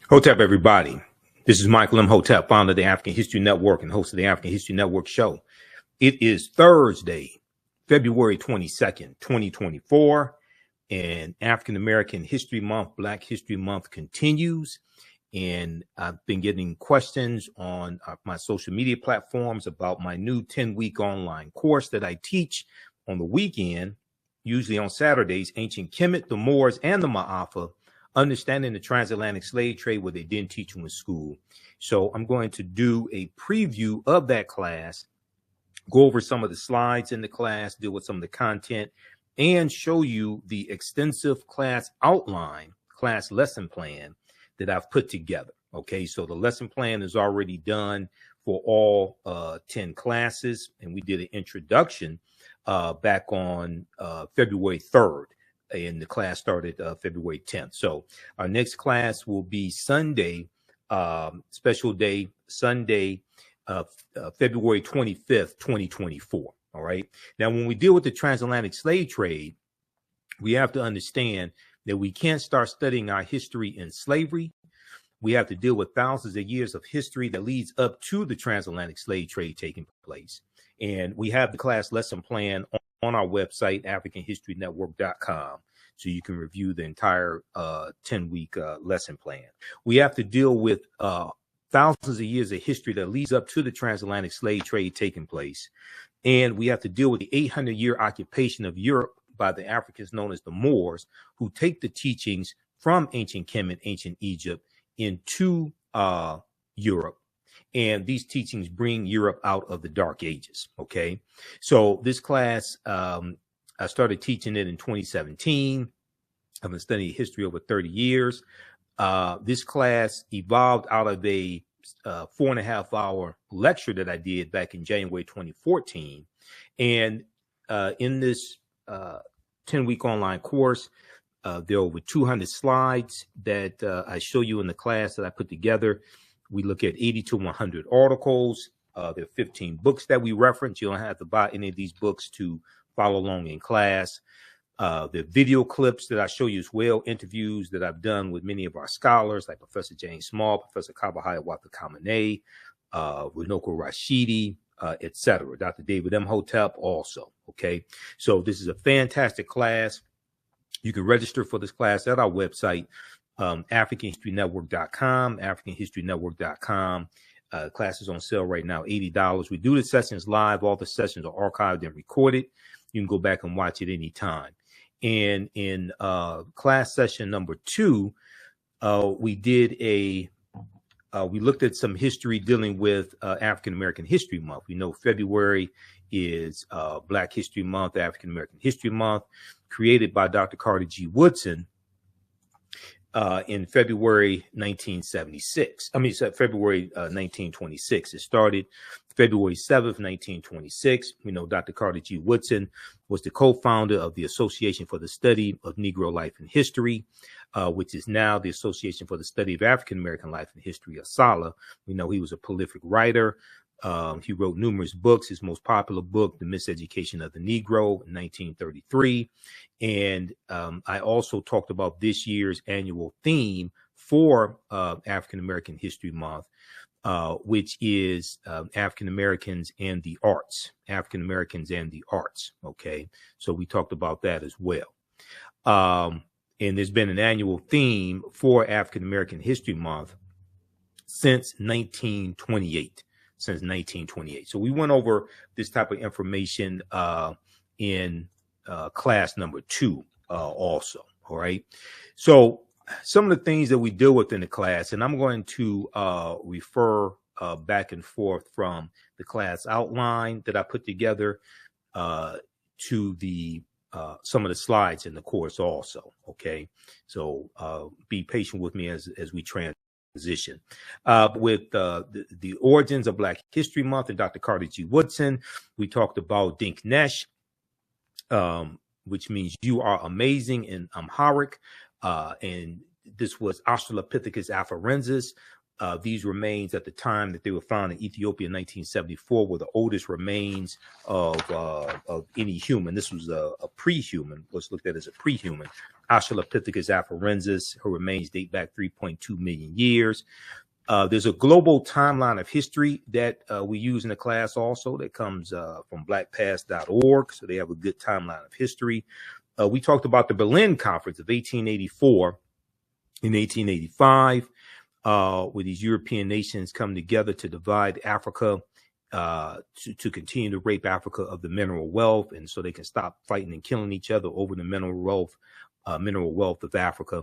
Hotep, everybody. This is Michael Imhotep, founder of the African History Network and host of the African History Network show. It is Thursday, February 22nd, 2024, and African American History Month, Black History Month continues. And I've been getting questions on my social media platforms about my new 10-week online course that I teach on the weekend, usually on Saturdays, Ancient Kemet, the Moors, and the Maafa, Understanding the Transatlantic Slave Trade, what they didn't teach you in school. So I'm going to do a preview of that class, go over some of the slides in the class, deal with some of the content, and show you the extensive class outline, class lesson plan that I've put together. Okay, so the lesson plan is already done for all 10 classes, and we did an introduction back on February 3rd. And the class started February 10th. So our next class will be Sunday, special day, Sunday, February 25th, 2024. All right. Now, when we deal with the transatlantic slave trade, we have to understand that we can't start studying our history in slavery. We have to deal with thousands of years of history that leads up to the transatlantic slave trade taking place. And we have the class lesson plan on our website, AfricanHistoryNetwork.com, so you can review the entire 10-week lesson plan. We have to deal with thousands of years of history that leads up to the transatlantic slave trade taking place. And we have to deal with the 800-year occupation of Europe by the Africans known as the Moors, who take the teachings from ancient Kemet, ancient Egypt, into Europe. And these teachings bring Europe out of the Dark Ages. Okay, so this class, I started teaching it in 2017. I've been studying history over 30 years. This class evolved out of a 4.5-hour lecture that I did back in January 2014. And in this 10-week online course, there are over 200 slides that I show you in the class that I put together. We look at 80 to 100 articles. There are 15 books that we reference. You don't have to buy any of these books to follow along in class. The video clips that I show you as well, interviews that I've done with many of our scholars, like Professor James Small, Professor Kabahaya Watakamane, Runoko Rashidi, etc. Dr. David Imhotep also. Okay, so this is a fantastic class. You can register for this class at our website, AfricanHistoryNetwork.com, AfricanHistoryNetwork.com. Class is on sale right now, $80. We do the sessions live. All the sessions are archived and recorded. You can go back and watch it anytime. And in class session number 2, we looked at some history dealing with African American History Month. We know February is Black History Month, African American History Month, created by Dr. Carter G. Woodson in February 1976. February 1926. It started February 7th, 1926. We know Dr. Carter G. Woodson was the co-founder of the Association for the Study of Negro Life and History, which is now the Association for the Study of African American Life and History, ASALH. We know he was a prolific writer. He wrote numerous books. His most popular book, The Miseducation of the Negro, in 1933. And I also talked about this year's annual theme for African American History Month, which is African Americans and the arts. African Americans and the arts. Okay, so we talked about that as well. And there's been an annual theme for African American History Month since 1928. Since 1928. So we went over this type of information in class number 2 also. All right. So some of the things that we deal with in the class, and I'm going to refer back and forth from the class outline that I put together to the some of the slides in the course also. Okay. So be patient with me as we transition. With the origins of Black History Month and Dr. Carter G. Woodson, we talked about Dink Nesh, which means you are amazing in Amharic, and this was Australopithecus afarensis, These remains at the time that they were found in Ethiopia in 1974 were the oldest remains of any human. This was a pre-human, what's looked at as a pre-human. Australopithecus afarensis. Her remains date back 3.2 million years. There's a global timeline of history that we use in the class also that comes from blackpast.org. So they have a good timeline of history. We talked about the Berlin Conference of 1884 and 1885, where these European nations come together to divide Africa, to continue to rape Africa of the mineral wealth, and so they can stop fighting and killing each other over the mineral wealth of Africa.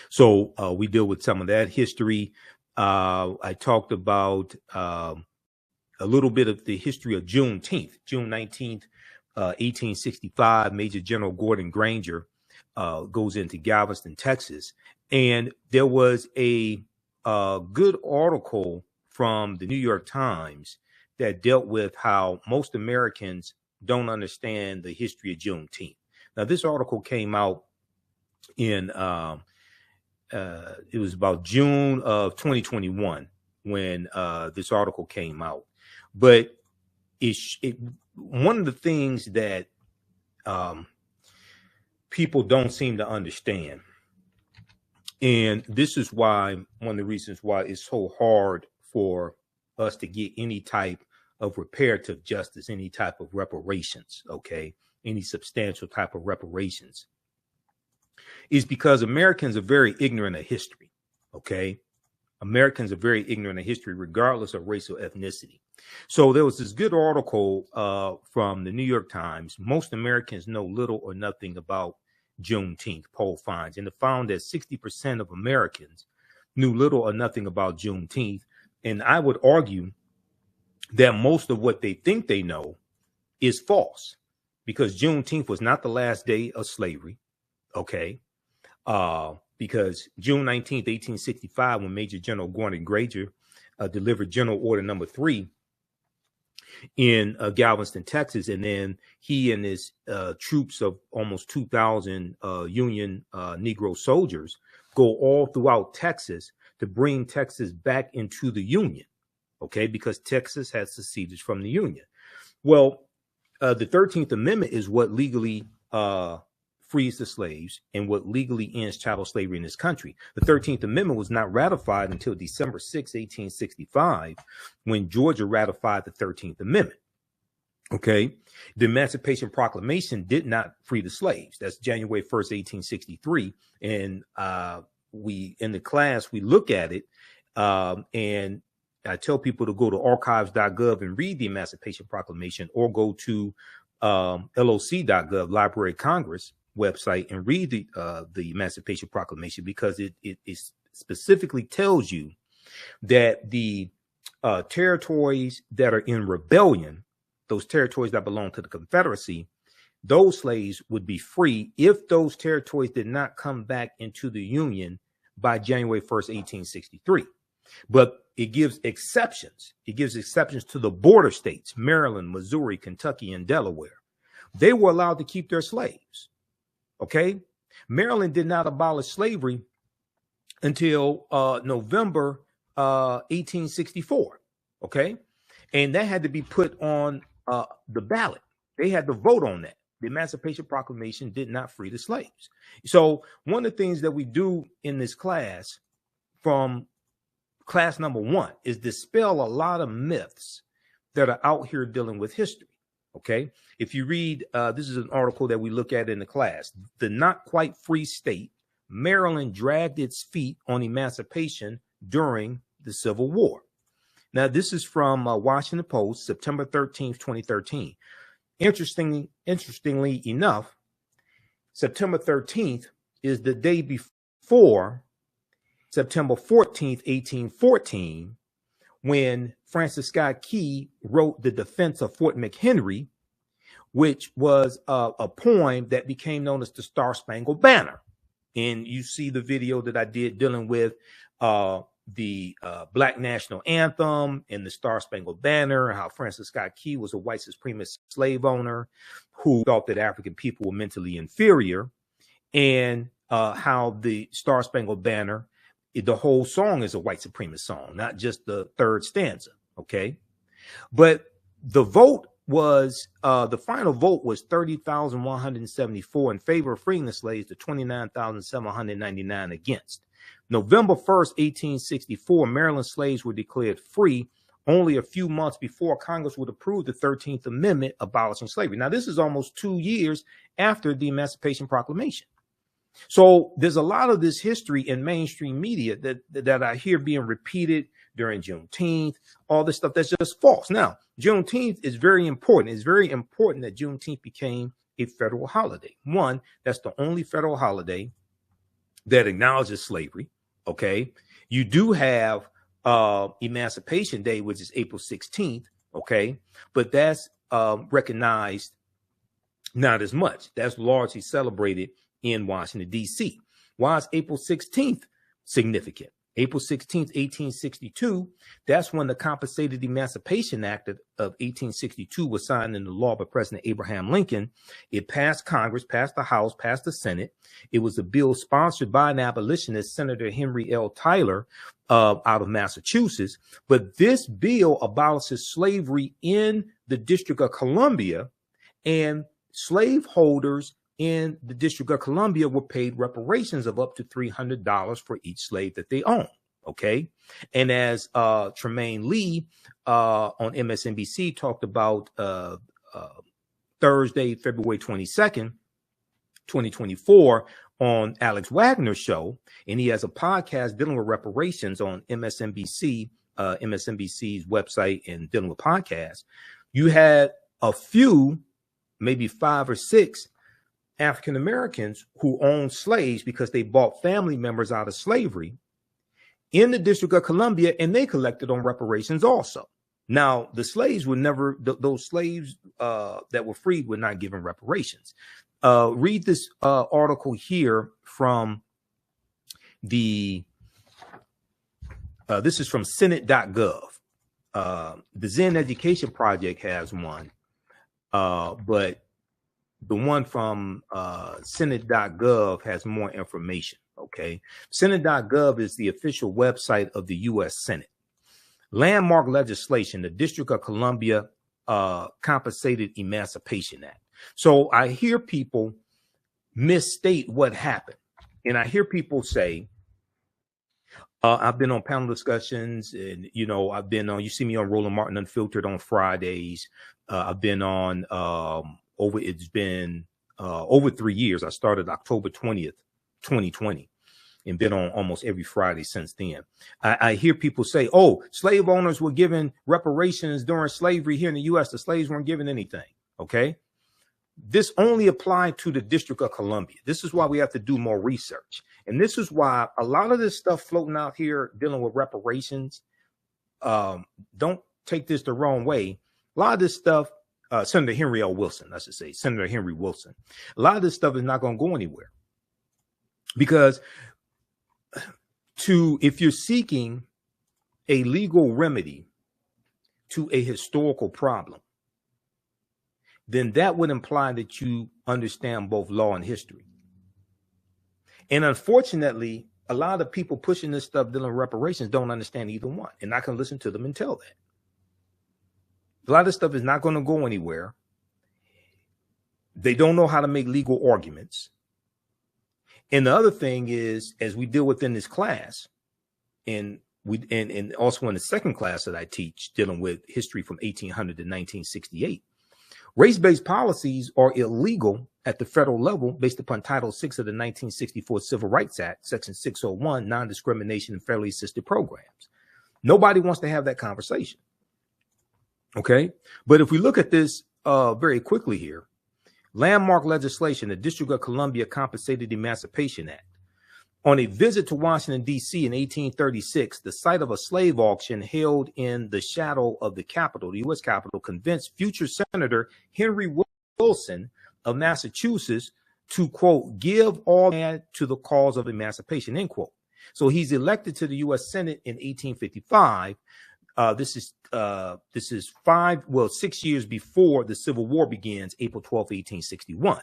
So we deal with some of that history. I talked about a little bit of the history of Juneteenth. June 19th, 1865, Major General Gordon Granger goes into Galveston, Texas. And there was a good article from the New York Times that dealt with how most Americans don't understand the history of Juneteenth. Now, this article came out in, it was about June of 2021 when this article came out. But one of the things that people don't seem to understand, and this is why one of the reasons why it's so hard for us to get any type of reparative justice, any type of reparations, okay, any substantial type of reparations, is because Americans are very ignorant of history, okay? Americans are very ignorant of history, regardless of race or ethnicity. So there was this good article from the New York Times. Most Americans know little or nothing about Juneteenth, poll finds, and it found that 60% of Americans knew little or nothing about Juneteenth. And I would argue that most of what they think they know is false, because Juneteenth was not the last day of slavery, okay? Because June 19th, 1865, when Major General Gordon Granger delivered General Order Number 3 in Galveston, Texas, and then he and his troops of almost 2,000 Union Negro soldiers go all throughout Texas to bring Texas back into the Union, okay, because Texas has seceded from the Union. Well, the 13th Amendment is what legally frees the slaves and what legally ends chattel slavery in this country. The 13th Amendment was not ratified until December 6, 1865, when Georgia ratified the 13th Amendment. Okay. The Emancipation Proclamation did not free the slaves. That's January 1st, 1863. And we, in the class, we look at it, and I tell people to go to archives.gov and read the Emancipation Proclamation, or go to LOC.gov, Library of Congress website, and read the Emancipation Proclamation, because it specifically tells you that the territories that are in rebellion, those territories that belong to the Confederacy, those slaves would be free if those territories did not come back into the Union by January 1st, 1863. But it gives exceptions. It gives exceptions to the border states, Maryland, Missouri, Kentucky, and Delaware. They were allowed to keep their slaves. Okay. Maryland did not abolish slavery until November 1864. Okay. And that had to be put on the ballot. They had to vote on that. The Emancipation Proclamation did not free the slaves. So one of the things that we do in this class, from class number 1, is dispel a lot of myths that are out here dealing with history. Okay. If you read, this is an article that we look at in the class, The Not Quite Free State, Maryland Dragged Its Feet on Emancipation During the Civil War. Now, this is from Washington Post, September 13th, 2013. Interestingly enough, September 13th is the day before September 14th, 1814, when Francis Scott Key wrote The Defense of Fort McHenry, which was a poem that became known as the Star Spangled Banner. And you see the video that I did dealing with the Black National Anthem and the Star Spangled Banner, how Francis Scott Key was a white supremacist slave owner who thought that African people were mentally inferior, and how the Star Spangled Banner The whole song is a white supremacist song, not just the third stanza. Okay. But the vote was, the final vote was 30,174 in favor of freeing the slaves to 29,799 against. November 1st, 1864, Maryland slaves were declared free only a few months before Congress would approve the 13th Amendment abolishing slavery. Now, this is almost 2 years after the Emancipation Proclamation. So there's a lot of this history in mainstream media that I hear being repeated during Juneteenth, all this stuff that's just false. Now, Juneteenth is very important. It's very important that Juneteenth became a federal holiday. One, that's the only federal holiday that acknowledges slavery. Okay. You do have Emancipation Day, which is April 16th. Okay. But that's recognized not as much. That's largely celebrated in Washington, D.C. Why is April 16th significant? April 16th, 1862, that's when the Compensated Emancipation Act of 1862 was signed into law by President Abraham Lincoln. It passed Congress, passed the House, passed the Senate. It was a bill sponsored by an abolitionist, Senator Henry L. Tyler, out of Massachusetts. But this bill abolishes slavery in the District of Columbia, and slaveholders in the District of Columbia were paid reparations of up to $300 for each slave that they own. Okay. And as Tremaine Lee on MSNBC talked about Thursday, February 22nd, 2024 on Alex Wagner's show, and he has a podcast dealing with reparations on MSNBC, MSNBC's website, and dealing with podcasts. You had a few, maybe 5 or 6 African Americans who owned slaves because they bought family members out of slavery in the District of Columbia, and they collected on reparations also. Now, the slaves were never, those slaves that were freed were not given reparations. Read this article here from the, this is from Senate.gov. The Zen Education Project has one, but the one from Senate.gov has more information. Okay. Senate.gov is the official website of the U.S. Senate. Landmark legislation, the District of Columbia Compensated Emancipation Act. So I hear people misstate what happened. And I hear people say, I've been on panel discussions, and, you know, I've been on, you see me on Roland Martin Unfiltered on Fridays. I've been on, it's been over 3 years. I started October 20th, 2020, and been on almost every Friday since then. I hear people say, oh, slave owners were given reparations during slavery here in the U.S. The slaves weren't given anything. Okay. This only applied to the District of Columbia. This is why we have to do more research. And this is why a lot of this stuff floating out here dealing with reparations, don't take this the wrong way. A lot of this stuff, Senator Henry L. Wilson, I should say, Senator Henry Wilson, a lot of this stuff is not going to go anywhere. Because if you're seeking a legal remedy to a historical problem, then that would imply that you understand both law and history. And unfortunately, a lot of people pushing this stuff dealing with reparations don't understand either one. And I can listen to them and tell that. A lot of this stuff is not going to go anywhere. They don't know how to make legal arguments. And the other thing is, as we deal within this class, and also in the second class that I teach, dealing with history from 1800 to 1968, race-based policies are illegal at the federal level based upon Title VI of the 1964 Civil Rights Act, Section 601, non-discrimination in federally assisted programs. Nobody wants to have that conversation. Okay. But if we look at this very quickly here, landmark legislation, the District of Columbia Compensated Emancipation Act. On a visit to Washington, D.C. in 1836, the site of a slave auction held in the shadow of the Capitol, the U.S. Capitol, convinced future Senator Henry Wilson of Massachusetts to, quote, give all land to the cause of emancipation, end quote. So he's elected to the U.S. Senate in 1855. This is 6 years before the Civil War begins, April 12, 1861.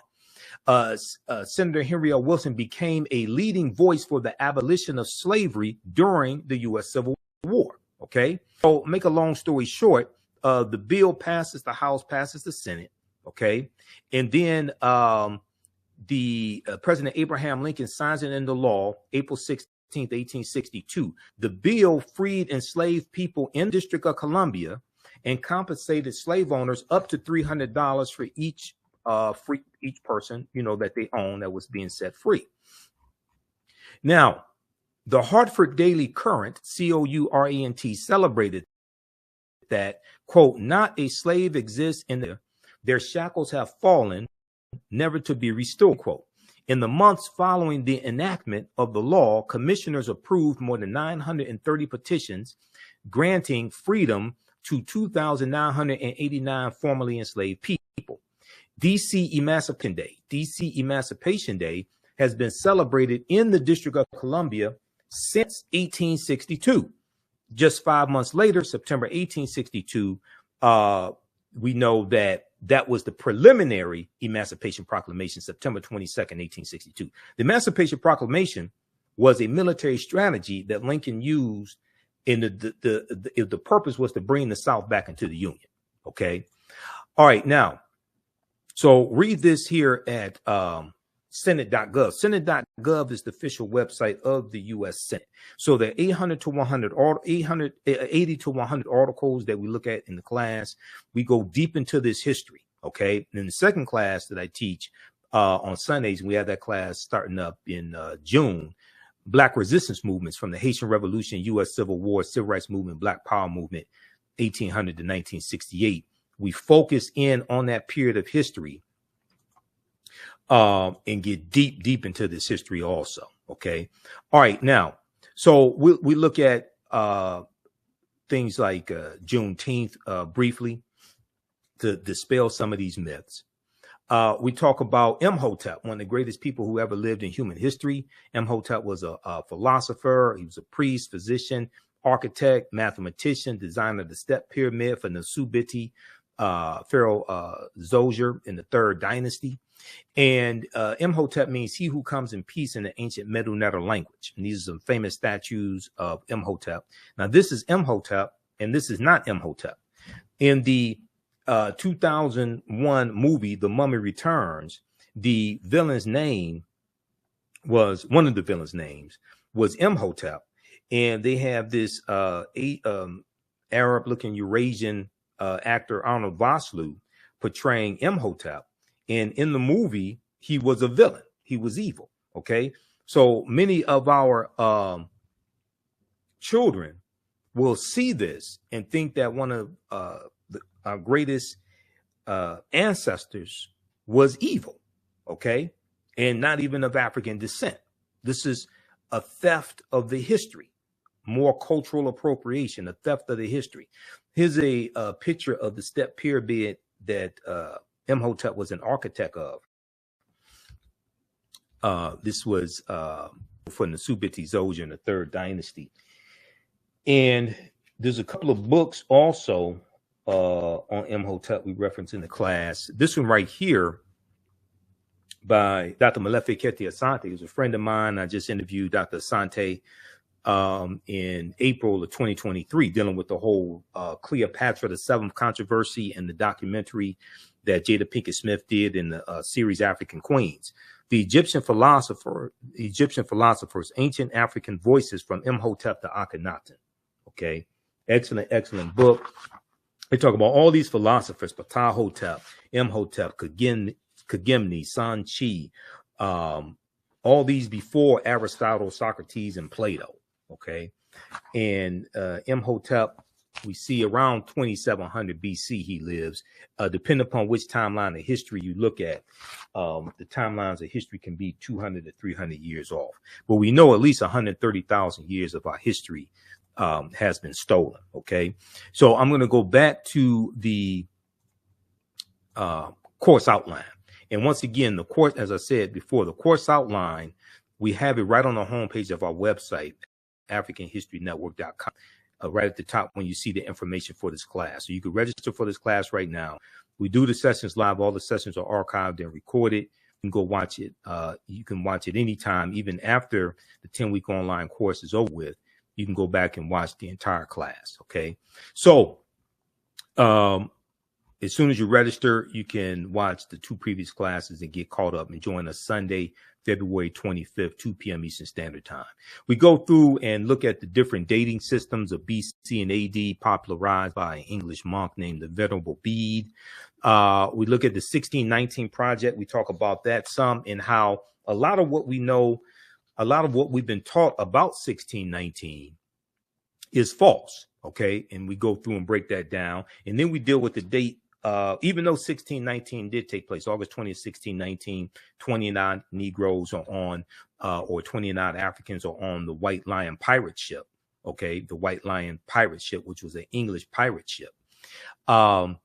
Senator Henry L. Wilson became a leading voice for the abolition of slavery during the U.S. Civil War. Okay, so make a long story short, the bill passes the House, passes the Senate. Okay, and then President Abraham Lincoln signs it into law April 16th, 1862. The bill freed enslaved people in the District of Columbia and compensated slave owners up to $300 for each person, that they own that was being set free. Now, the Hartford Daily Courant, Courant, celebrated that, quote, not a slave exists in their shackles have fallen, never to be restored, quote. In the months following the enactment of the law, commissioners approved more than 930 petitions granting freedom to 2,989 formerly enslaved people. DC Emancipation Day has been celebrated in the District of Columbia since 1862. Just 5 months later, September 1862, we know that was the preliminary Emancipation Proclamation, September 22nd, 1862. The Emancipation Proclamation was a military strategy that Lincoln used, and the purpose was to bring the South back into the Union. Okay. All right. Now, so read this here at Senate.gov. Senate.gov is the official website of the U.S. Senate. So there are 80 to 100 articles that we look at in the class. We go deep into this history. Okay. And in the second class that I teach on Sundays, we have that class starting up in June. Black resistance movements from the Haitian Revolution, U.S. Civil War, Civil Rights Movement, Black Power Movement, 1800 to 1968. We focus in on that period of history and get deep into this history also. Okay. All right. Now, so we look at things like Juneteenth briefly to dispel some of these myths. We talk about Imhotep, one of the greatest people who ever lived in human history. Imhotep was a philosopher. He was a priest, physician, architect, mathematician, designer of the step pyramid for Nasubiti, Pharaoh Zoser in the third dynasty. And Imhotep means he who comes in peace in the ancient Medu Neter language. And these are some famous statues of Imhotep. Now, this is Imhotep, and this is not Imhotep. In the 2001 movie, The Mummy Returns, the villain's name was, one of the villain's names was Imhotep. And they have this Arab-looking Eurasian actor, Arnold Vosloo, portraying Imhotep. And in the movie, he was a villain. He was evil. Okay. So many of our children will see this and think that one of our greatest ancestors was evil. Okay. And not even of African descent. This is a theft of the history, more cultural appropriation, a theft of the history. Here's a picture of the step pyramid that Imhotep was an architect of. This was for Nasubiti Zoser in the third dynasty. And there's a couple of books also on Imhotep we reference in the class. This one right here by Dr. Malefi Keti Asante, who's a friend of mine. I just interviewed Dr. Asante in April of 2023, dealing with the whole Cleopatra, the Seventh controversy, and the documentary that Jada Pinkett Smith did in the series African Queens. The Egyptian philosophers, Ancient African Voices from Imhotep to Akhenaten. Okay, excellent book. They talk about all these philosophers: Ptahhotep, Imhotep, Kagimni, Sanchi, all these before Aristotle, Socrates, and Plato. Okay, and Imhotep, we see around 2700 BC he lives. Depending upon which timeline of history you look at, the timelines of history can be 200 to 300 years off. But we know at least 130,000 years of our history has been stolen. Okay, so I'm going to go back to the course outline. And once again, the course, as I said before, the course outline, we have it right on the homepage of our website, AfricanHistoryNetwork.com. Right at the top when you see the information for this class. So you can register for this class right now. We do the sessions live. All the sessions are archived and recorded. can go watch it. You can watch it anytime, even after the 10-week online course is over with. You can go back and watch the entire class. Okay. So, as soon as you register, you can watch the 2 previous classes and get caught up and join us Sunday, February 25th, 2 p.m. Eastern Standard Time. We go through and look at the different dating systems of BC and AD popularized by an English monk named the Venerable Bede. We look at the 1619 Project. We talk about that some and how a lot of what we know, a lot of what we've been taught about 1619 is false. Okay. And we go through and break that down. And then we deal with the date. Even though 1619 did take place, August 20th, 1619, 29 Negroes are on, or 29 Africans are on the White Lion pirate ship. Okay. The White Lion pirate ship, which was an English pirate ship. A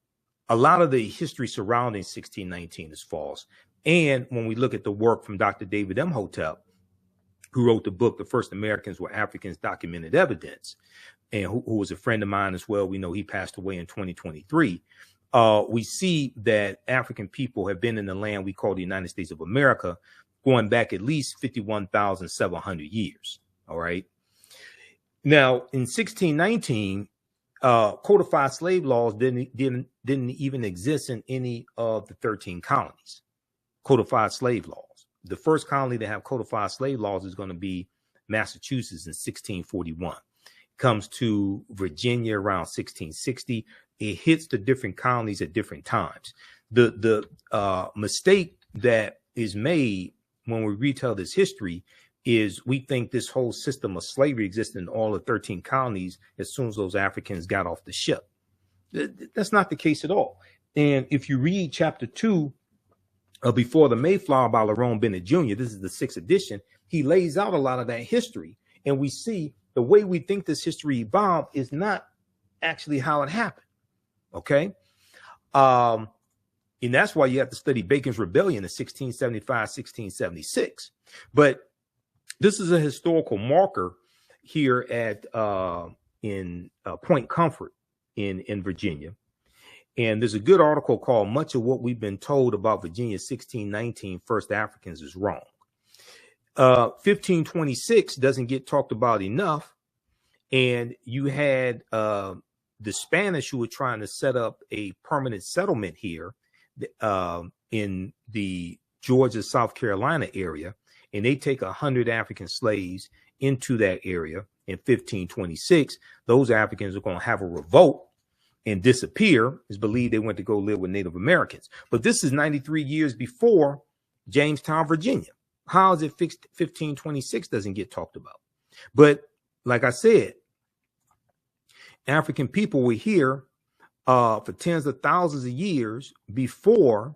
lot of the history surrounding 1619 is false. And when we look at the work from Dr. David Imhotep, who wrote the book, The First Americans Were Africans, Documented Evidence, and who was a friend of mine as well. We know he passed away in 2023. We see that African people have been in the land we call the United States of America going back at least 51,700 years. All right. Now, in 1619, codified slave laws didn't even exist in any of the 13 colonies. Codified slave laws. The first colony to have codified slave laws is going to be Massachusetts in 1641. Comes to Virginia around 1660. It hits the different colonies at different times. The mistake that is made when we retell this history is we think this whole system of slavery existed in all the 13 colonies as soon as those Africans got off the ship. That's not the case at all. And if you read chapter 2 of Before the Mayflower by Lerone Bennett Jr., this is the 6th edition, he lays out a lot of that history. And we see the way we think this history evolved is not actually how it happened. Okay. And that's why you have to study Bacon's Rebellion in 1675, 1676. But this is a historical marker here at in Point Comfort in Virginia. And there's a good article called Much of What We've Been Told About Virginia's 1619 First Africans is Wrong. 1526 doesn't get talked about enough. And you had the Spanish who were trying to set up a permanent settlement here in the Georgia, South Carolina area. And they take 100 African slaves into that area in 1526. Those Africans are going to have a revolt and disappear. It's believed they went to go live with Native Americans. But this is 93 years before Jamestown, Virginia. How is it fixed? 1526 doesn't get talked about. But like I said, African people were here for tens of thousands of years before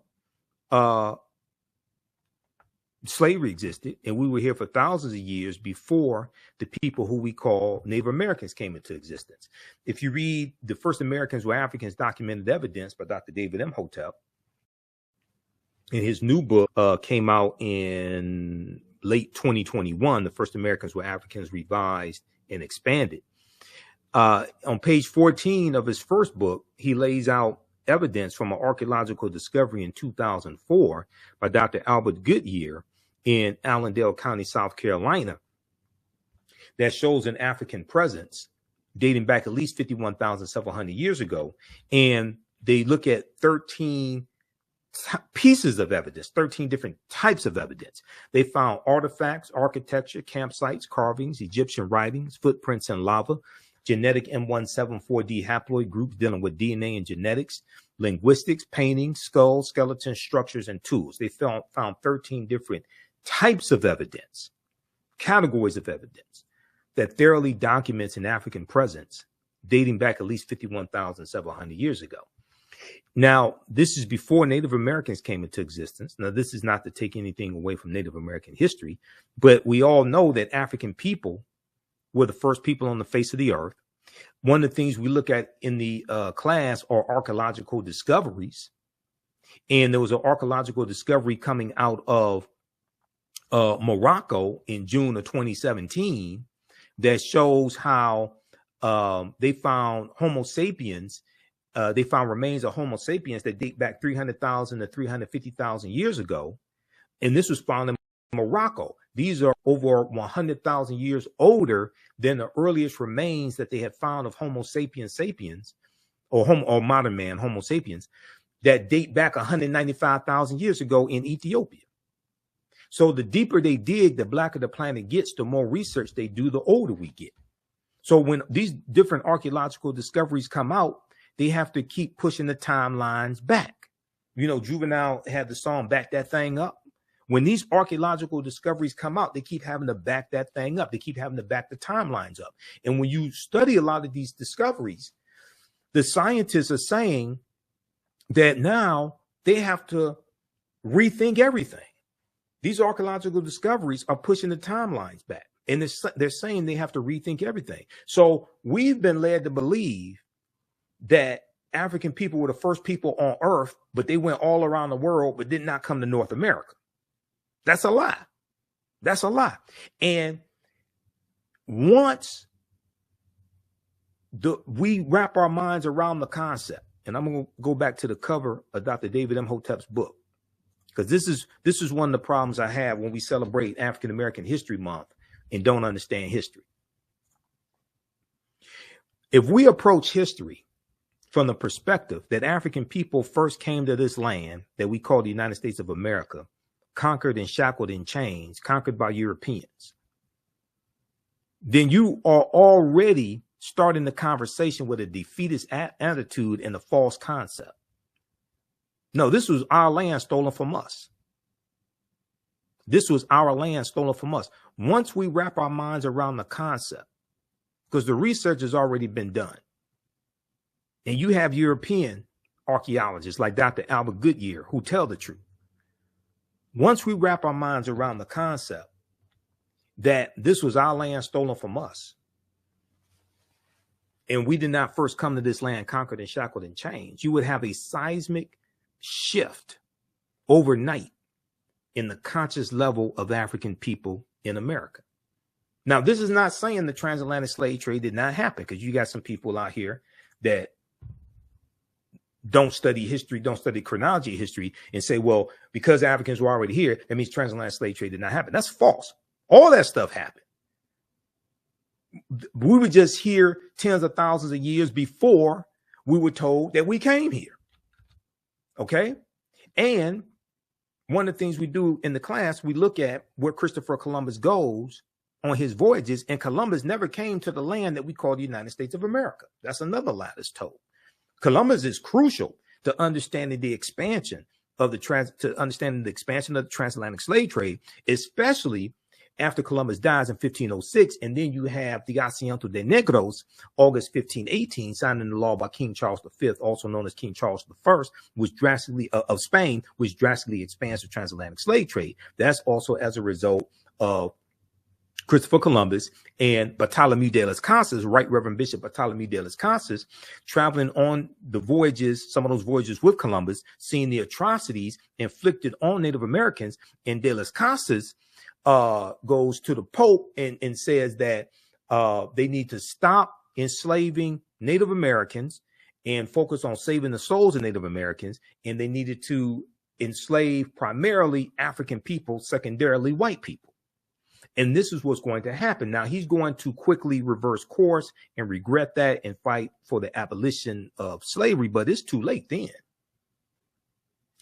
slavery existed, and we were here for thousands of years before the people who we call Native Americans came into existence. If you read The First Americans Were Africans, Documented Evidence by Dr. David Imhotep, and his new book came out in late 2021, The First Americans Were Africans, Revised and Expanded. On page 14 of his first book, he lays out evidence from an archaeological discovery in 2004 by Dr. Albert Goodyear in Allendale County, South Carolina, that shows an African presence dating back at least 51,700 years ago. And they look at 13 pieces of evidence, 13 different types of evidence. They found artifacts, architecture, campsites, carvings, Egyptian writings, footprints in lava, genetic M174D haploid groups dealing with DNA and genetics, linguistics, paintings, skulls, skeletons, structures, and tools. They found 13 different types of evidence, categories of evidence that thoroughly documents an African presence dating back at least 51,700 years ago. Now, this is before Native Americans came into existence. Now, this is not to take anything away from Native American history, but we all know that African people were the first people on the face of the earth. One of the things we look at in the class are archaeological discoveries. And there was an archaeological discovery coming out of Morocco in June of 2017 that shows how they found Homo sapiens. They found remains of Homo sapiens that date back 300,000 to 350,000 years ago. And this was found in Morocco. These are over 100,000 years older than the earliest remains that they had found of Homo sapiens sapiens, or modern man, Homo sapiens, that date back 195,000 years ago in Ethiopia. So the deeper they dig, the blacker the planet gets, the more research they do, the older we get. So when these different archaeological discoveries come out, they have to keep pushing the timelines back. You know, Juvenile had the song Back That Thing Up. When these archaeological discoveries come out, they keep having to back that thing up. They keep having to back the timelines up. And when you study a lot of these discoveries, the scientists are saying that now they have to rethink everything. These archaeological discoveries are pushing the timelines back. And they're saying they have to rethink everything. So we've been led to believe that African people were the first people on earth, but they went all around the world, but did not come to North America. That's a lie. That's a lie. And once we wrap our minds around the concept, and I'm going to go back to the cover of Dr. David Imhotep's book, because this is one of the problems I have when we celebrate African American History Month and don't understand history. If we approach history from the perspective that African people first came to this land that we call the United States of America, conquered and shackled in chains, conquered by Europeans, then you are already starting the conversation with a defeatist attitude and a false concept. No, this was our land stolen from us. This was our land stolen from us. Once we wrap our minds around the concept, because the research has already been done, and you have European archaeologists like Dr. Albert Goodyear who tell the truth. Once we wrap our minds around the concept that this was our land stolen from us, and we did not first come to this land conquered and shackled and chained, you would have a seismic shift overnight in the conscious level of African people in America. Now, this is not saying the transatlantic slave trade did not happen, because you got some people out here that don't study history, don't study chronology history, and say, well, because Africans were already here, that means transatlantic slave trade did not happen. That's false. All that stuff happened. We were just here tens of thousands of years before we were told that we came here. Okay? And one of the things we do in the class, we look at where Christopher Columbus goes on his voyages, and Columbus never came to the land that we call the United States of America. That's another lie that's told. Columbus is crucial to understanding the expansion of the transatlantic slave trade, especially after Columbus dies in 1506, and then you have the Asiento de Negros, August 1518, signed into law by King Charles V, also known as King Charles I, which drastically of Spain, which drastically expands the transatlantic slave trade. That's also as a result of Christopher Columbus and Bartholomew de las Casas, Right Reverend Bishop Bartholomew de las Casas, traveling on the voyages, some of those voyages with Columbus, seeing the atrocities inflicted on Native Americans. And de las Casas goes to the Pope and says that they need to stop enslaving Native Americans and focus on saving the souls of Native Americans. And they needed to enslave primarily African people, secondarily white people. And this is what's going to happen. Now, he's going to quickly reverse course and regret that and fight for the abolition of slavery, but it's too late then.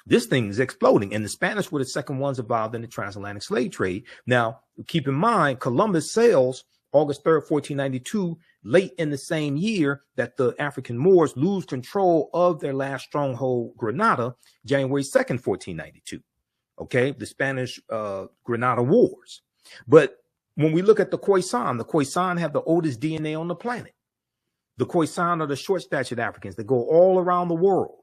This thing is exploding, and the Spanish were the second ones involved in the transatlantic slave trade. Now, keep in mind, Columbus sails August 3rd, 1492, late in the same year that the African Moors lose control of their last stronghold, Granada, January 2nd, 1492. Okay, the Spanish Granada Wars. But when we look at the Khoisan have the oldest DNA on the planet. The Khoisan are the short-statured Africans that go all around the world.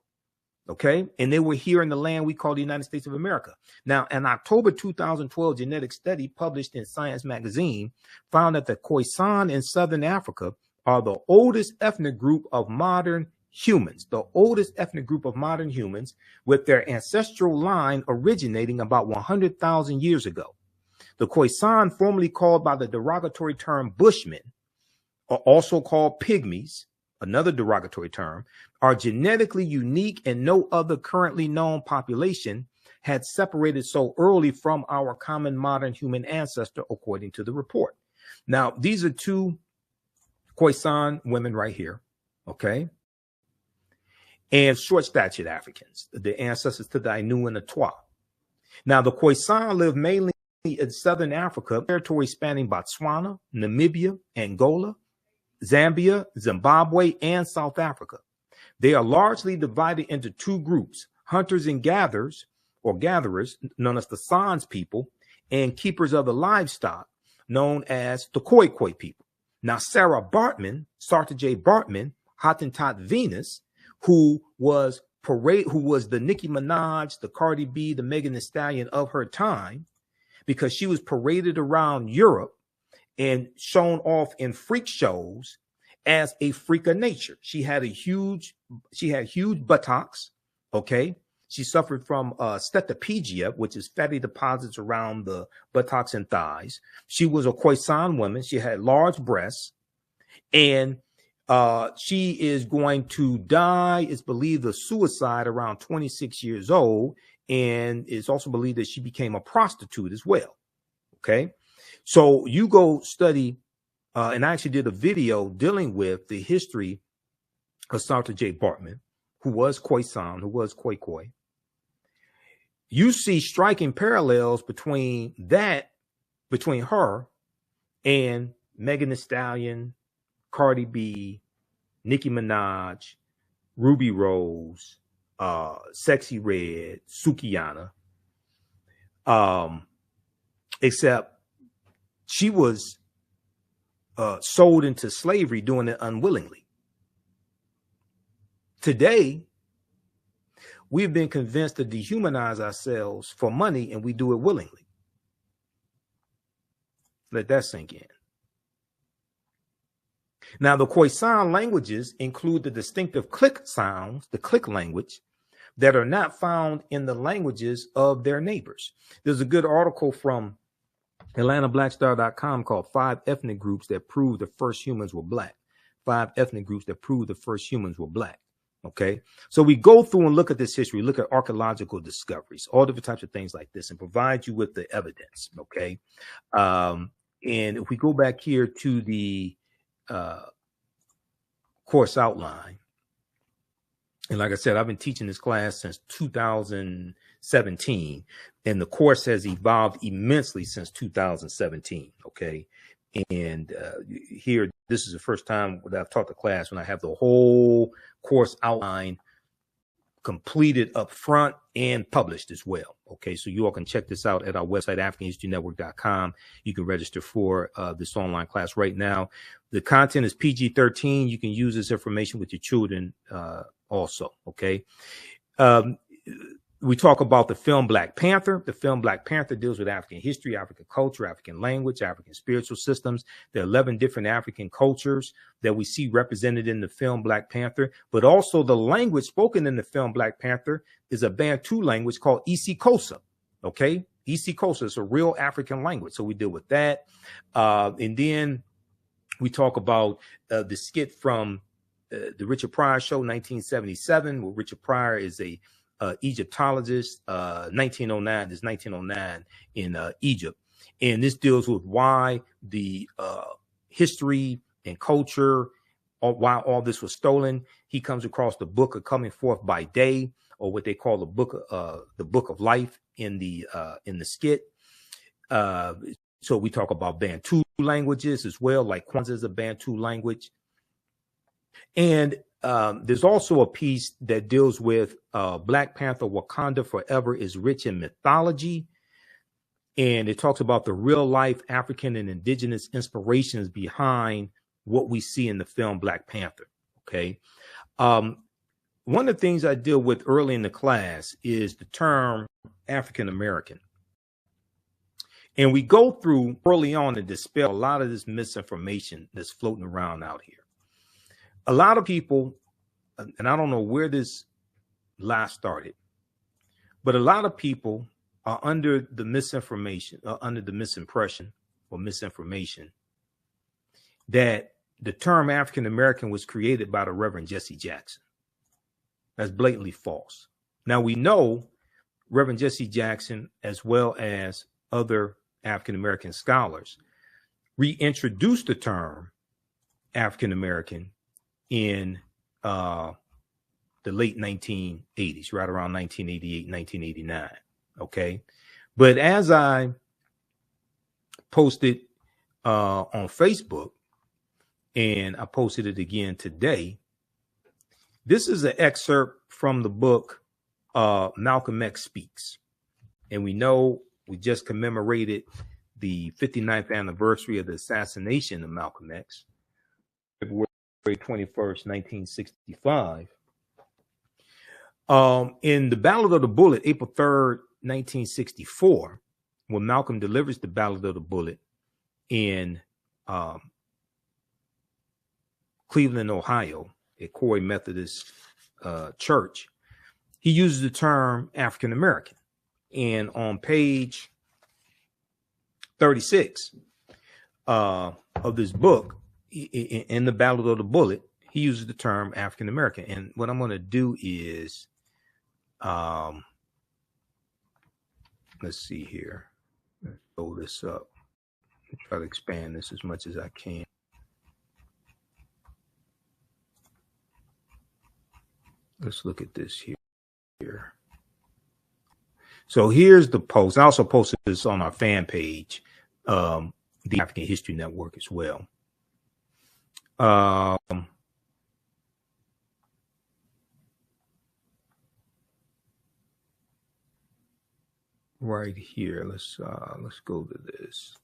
Okay, and they were here in the land we call the United States of America. Now, an October 2012 genetic study published in Science magazine found that the Khoisan in Southern Africa are the oldest ethnic group of modern humans, with their ancestral line originating about 100,000 years ago. The Khoisan, formerly called by the derogatory term Bushmen, are also called pygmies, another derogatory term, are genetically unique, and no other currently known population had separated so early from our common modern human ancestor, according to the report. Now, these are two Khoisan women right here, okay? And short-statured Africans, the ancestors to the Ainu and the Twa. Now, the Khoisan live mainly in southern Africa, territory spanning Botswana, Namibia, Angola, Zambia, Zimbabwe, and South Africa. They are largely divided into two groups, hunters and gatherers, or gatherers, known as the Sans people, and keepers of the livestock, known as the Khoi Khoi people. Now, Sara J. Baartman, Hottentot Venus, who was the Nicki Minaj, the Cardi B, the Megan Thee Stallion of her time, because she was paraded around Europe and shown off in freak shows as a freak of nature. She had huge buttocks, okay? She suffered from steatopygia, which is fatty deposits around the buttocks and thighs. She was a Khoisan woman. She had large breasts, and she is going to die, it's believed, of suicide around 26 years old, and it's also believed that she became a prostitute as well, okay? So you go study, and I actually did a video dealing with the history of Sara J. Baartman, who was Khoisan, who was Khoi Khoi. You see striking parallels between her and Megan Thee Stallion, Cardi B, Nicki Minaj, Ruby Rose, Sexy Red, Sukihana, except she was sold into slavery, doing it unwillingly. Today, we've been convinced to dehumanize ourselves for money, and we do it willingly. Let that sink in. Now, the Khoisan languages include the distinctive click sounds, the click language, that are not found in the languages of their neighbors. There's a good article from AtlantaBlackStar.com called 5 Ethnic Groups That Prove the First Humans Were Black. 5 ethnic groups that prove the first humans were black. Okay, so we go through and look at this history, look at archaeological discoveries, all different types of things like this, and provide you with the evidence. Okay, and if we go back here to the course outline, and like I said, I've been teaching this class since 2017, and the course has evolved immensely since 2017. Okay, and here, this is the first time that I've taught the class when I have the whole course outline completed up front and published as well. Okay, so you all can check this out at our website, AfricanHistoryNetwork.com. You can register for this online class right now. The content is PG-13. You can use this information with your children also. Okay. We talk about the film Black Panther. The film Black Panther deals with African history, African culture, African language, African spiritual systems. There are 11 different African cultures that we see represented in the film Black Panther, but also the language spoken in the film Black Panther is a Bantu language called isiXhosa. Okay, isiXhosa is a real African language. So we deal with that. And then we talk about the skit from the Richard Pryor show, 1977, where Richard Pryor is a Egyptologist, 1909 is 1909 in Egypt. And this deals with why the history and culture, or why all this was stolen. He comes across the book of Coming Forth by Day, or what they call the book of life in the skit. So we talk about Bantu languages as well, like Kwanzaa is a Bantu language. And there's also a piece that deals with Black Panther, Wakanda Forever is rich in mythology. And it talks about the real life African and indigenous inspirations behind what we see in the film Black Panther. Okay. One of the things I deal with early in the class is the term African American. And we go through early on to dispel a lot of this misinformation that's floating around out here. A lot of people, and I don't know where this lie started, but a lot of people are under the misinformation, under the misimpression or misinformation that the term African American was created by the Reverend Jesse Jackson. That's blatantly false. Now we know Reverend Jesse Jackson, as well as other African-American scholars, reintroduced the term African-American in the late 1980s, right around 1988, 1989. Okay. But as I posted on Facebook, and I posted it again today, this is an excerpt from the book Malcolm X Speaks. And we know we just commemorated the 59th anniversary of the assassination of Malcolm X, February 21st, 1965. In the Ballad of the Bullet, April 3rd, 1964, when Malcolm delivers the Ballad of the Bullet in Cleveland, Ohio, at Corey Methodist Church, he uses the term African American. And on page 36 of this book, in the Ballad of the Bullet, he uses the term African American. And what I'm going to do is, let's see here. Let's throw this up. Try to expand this as much as I can. Let's look at this here. So here's the post. I also posted this on our fan page, the African History Network as well. Right here. Let's go to this.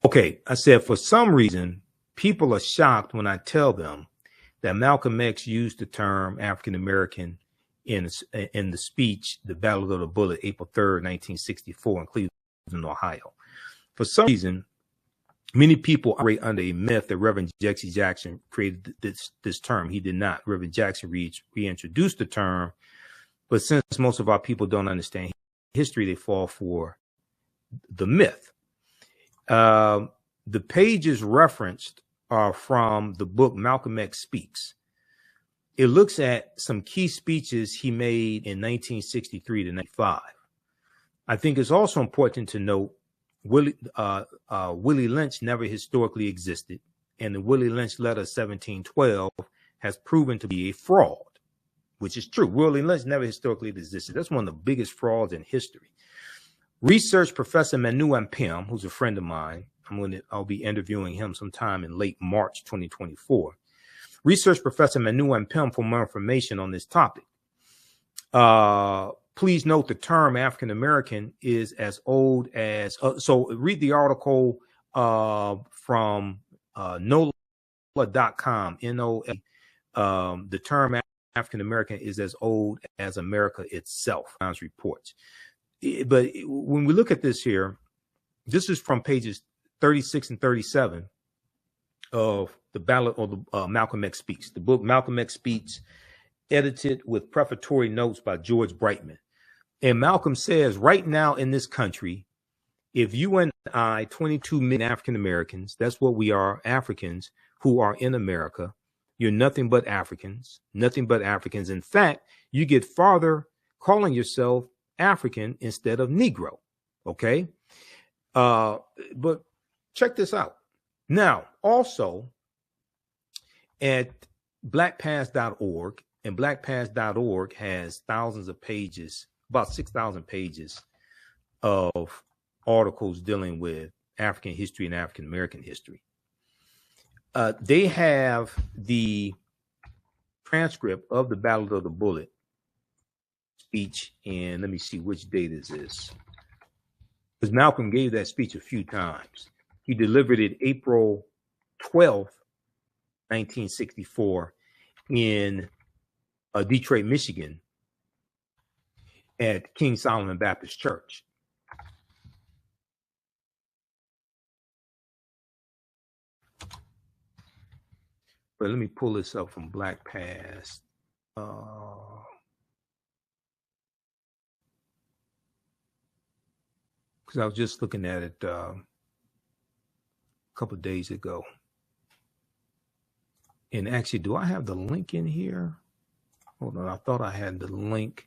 Okay, I said, for some reason, people are shocked when I tell them that Malcolm X used the term African American in the speech, the Battle of the Bullet, April 3rd, 1964, in Cleveland, Ohio. For some reason, many people operate under a myth that Reverend Jesse Jackson created this term. He did not. Reverend Jackson reintroduced the term, but since most of our people don't understand history, they fall for the myth. The pages referenced are from the book Malcolm X Speaks. It looks at some key speeches he made in 1963 to 95. I think it's also important to note Willie Lynch never historically existed, and the Willie Lynch letter 1712 has proven to be a fraud, which is true. Willie Lynch never historically existed. That's one of the biggest frauds in history. Research professor Manu Ampim, who's a friend of mine, I'll be interviewing him sometime in late March 2024. Research professor Manu Ampim for more information on this topic. Please note the term African American is as old as, so read the article from NOLA.com, NOLA. The term African American is as old as America itself, reports. But when we look at this here, this is from pages 36 and 37 of the Ballad or the Malcolm X Speaks, the book Malcolm X Speaks, edited with prefatory notes by George Baartman. And Malcolm says, right now in this country, if you and I, 22 million African Americans, that's what we are, Africans who are in America, you're nothing but Africans, nothing but Africans. In fact, you get farther calling yourself African instead of Negro. Okay. But check this out. Now, also at blackpast.org, and blackpast.org has thousands of pages, about 6,000 pages of articles dealing with African history and African American history. They have the transcript of the Battle of the Bullet speech, and let me see which date is this. Because Malcolm gave that speech a few times. He delivered it April 12th, 1964 in Detroit, Michigan at King Solomon Baptist Church. But let me pull this up from Black Past. Because I was just looking at it a couple of days ago. And actually, do I have the link in here? Hold on, I thought I had the link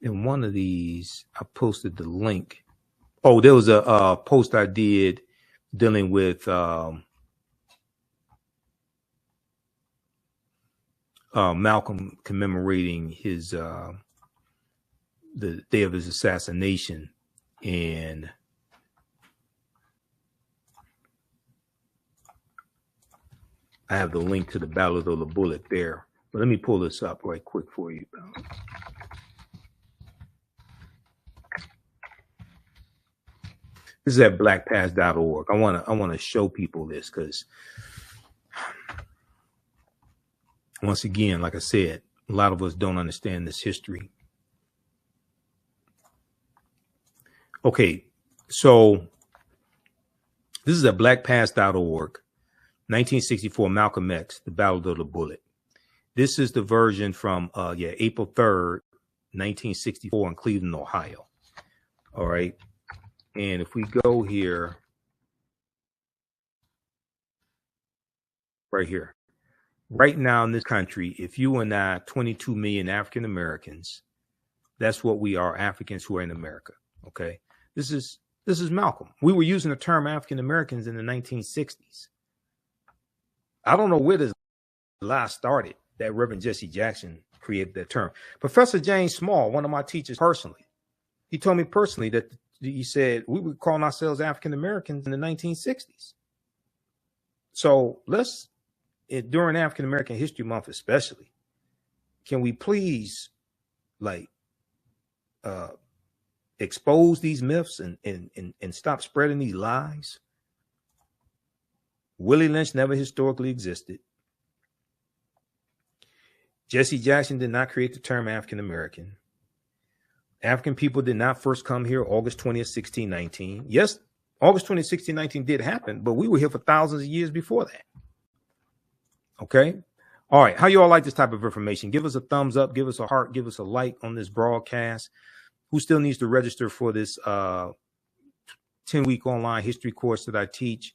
in one of these, I posted the link. Oh, there was a post I did dealing with Malcolm commemorating his the day of his assassination, and I have the link to the Ballad of the Bullet there. But let me pull this up right quick for you. This is at blackpast.org. I want to show people this because, once again, like I said, a lot of us don't understand this history. Okay, so this is at blackpast.org. 1964, Malcolm X, The Ballad of the Bullet. This is the version from April 3rd, 1964 in Cleveland, Ohio. All right. And if we go here, right here, right now in this country, if you and I, 22 million African Americans, that's what we are, Africans who are in America. Okay. This is Malcolm. We were using the term African Americans in the 1960s. I don't know where this lie started, that Reverend Jesse Jackson created that term. Professor James Small, one of my teachers personally, he told me personally that he said we were calling ourselves African Americans in the 1960s. So let's, during African American History Month especially, can we please expose these myths and stop spreading these lies? Willie Lynch never historically existed. Jesse Jackson did not create the term African American. African people did not first come here August 20th, 1619. Yes, August 20th, 1619 did happen, but we were here for thousands of years before that. Okay. All right. How you all like this type of information? Give us a thumbs up, give us a heart, give us a like on this broadcast. Who still needs to register for this 10-week online history course that I teach?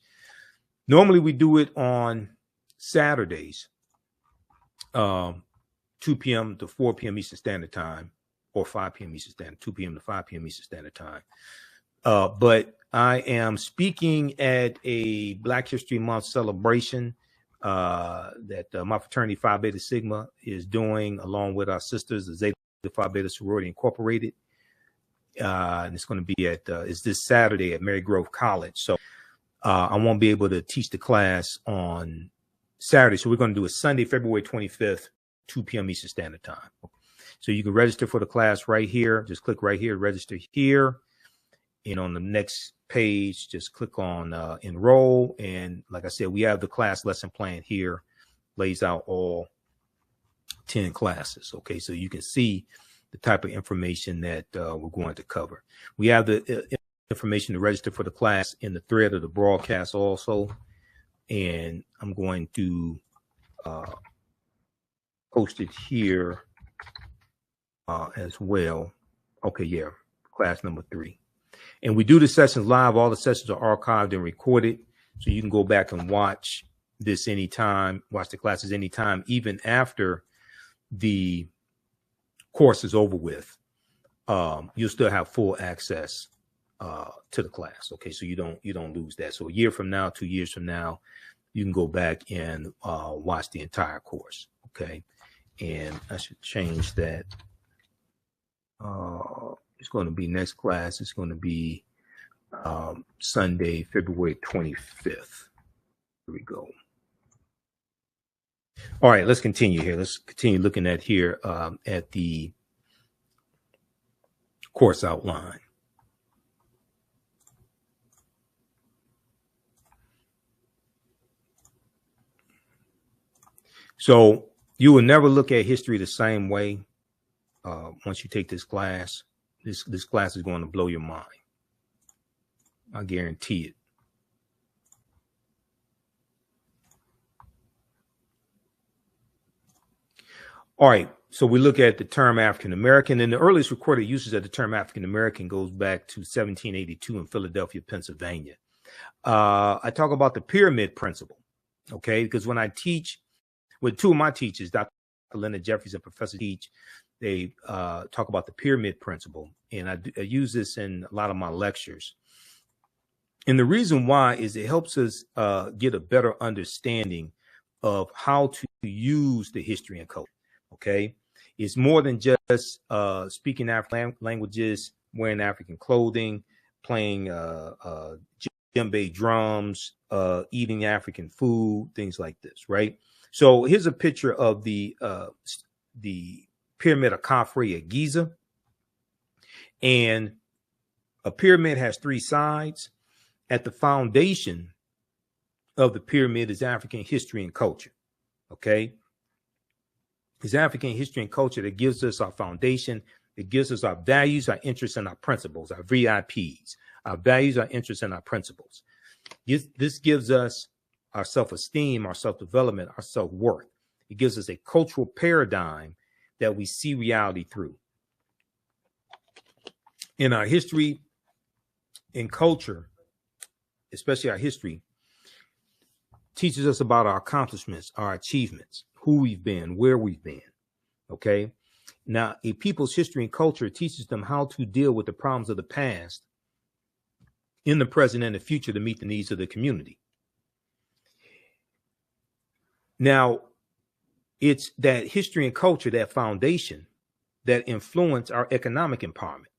Normally we do it on Saturdays, 2 p.m. to 4 p.m. Eastern Standard Time, or 5 p.m. Eastern Standard, 2 p.m. to 5 p.m. Eastern Standard Time. But I am speaking at a Black History Month celebration that my fraternity Phi Beta Sigma is doing along with our sisters, the Zeta Phi Beta Sorority Incorporated. And it's going to be at, it's this Saturday at Mary Grove College. So I won't be able to teach the class on Saturday. So we're going to do it Sunday, February 25th, 2 p.m. Eastern Standard Time. So you can register for the class right here. Just click right here, register here. And on the next page, just click on enroll. And like I said, we have the class lesson plan here, lays out all 10 classes. Okay, so you can see the type of information that we're going to cover. We have the information to register for the class in the thread of the broadcast also. And I'm going to post it here as well. Okay, yeah, class number 3. And we do the sessions live. All the sessions are archived and recorded. So you can go back and watch this anytime, watch the classes anytime, even after the course is over with. You'll still have full access to the class. Okay, so you don't lose that. So a year from now, 2 years from now, you can go back and watch the entire course. Okay, and I should change that. It's going to be next class. It's going to be Sunday, February 25th. Here we go. All right, let's continue here. Let's continue looking at here at the course outline. So you will never look at history the same way once you take this class. This class is going to blow your mind. I guarantee it. All right, so we look at the term African American, and the earliest recorded usage of the term African American goes back to 1782 in Philadelphia, Pennsylvania. I talk about the pyramid principle, okay? Because when I teach with two of my teachers, Dr. Leonard Jeffries and Professor Teach, they talk about the pyramid principle. And I use this in a lot of my lectures. And the reason why is it helps us get a better understanding of how to use the history and culture. Okay. It's more than just speaking African languages, wearing African clothing, playing djembe drums, eating African food, things like this, right? So here's a picture of the pyramid of Khafre at Giza. And a pyramid has three sides. At the foundation of the pyramid is African history and culture. Okay. It's African history and culture that gives us our foundation. It gives us our values, our interests, and our principles, our VIPs, our values, our interests, and our principles. This gives us our self-esteem, our self-development, our self-worth. It gives us a cultural paradigm that we see reality through. In our history and culture, especially our history, teaches us about our accomplishments, our achievements, who we've been, where we've been. Okay. Now, a people's history and culture teaches them how to deal with the problems of the past in the present and the future to meet the needs of the community. Now, it's that history and culture, that foundation, that influence our economic empowerment.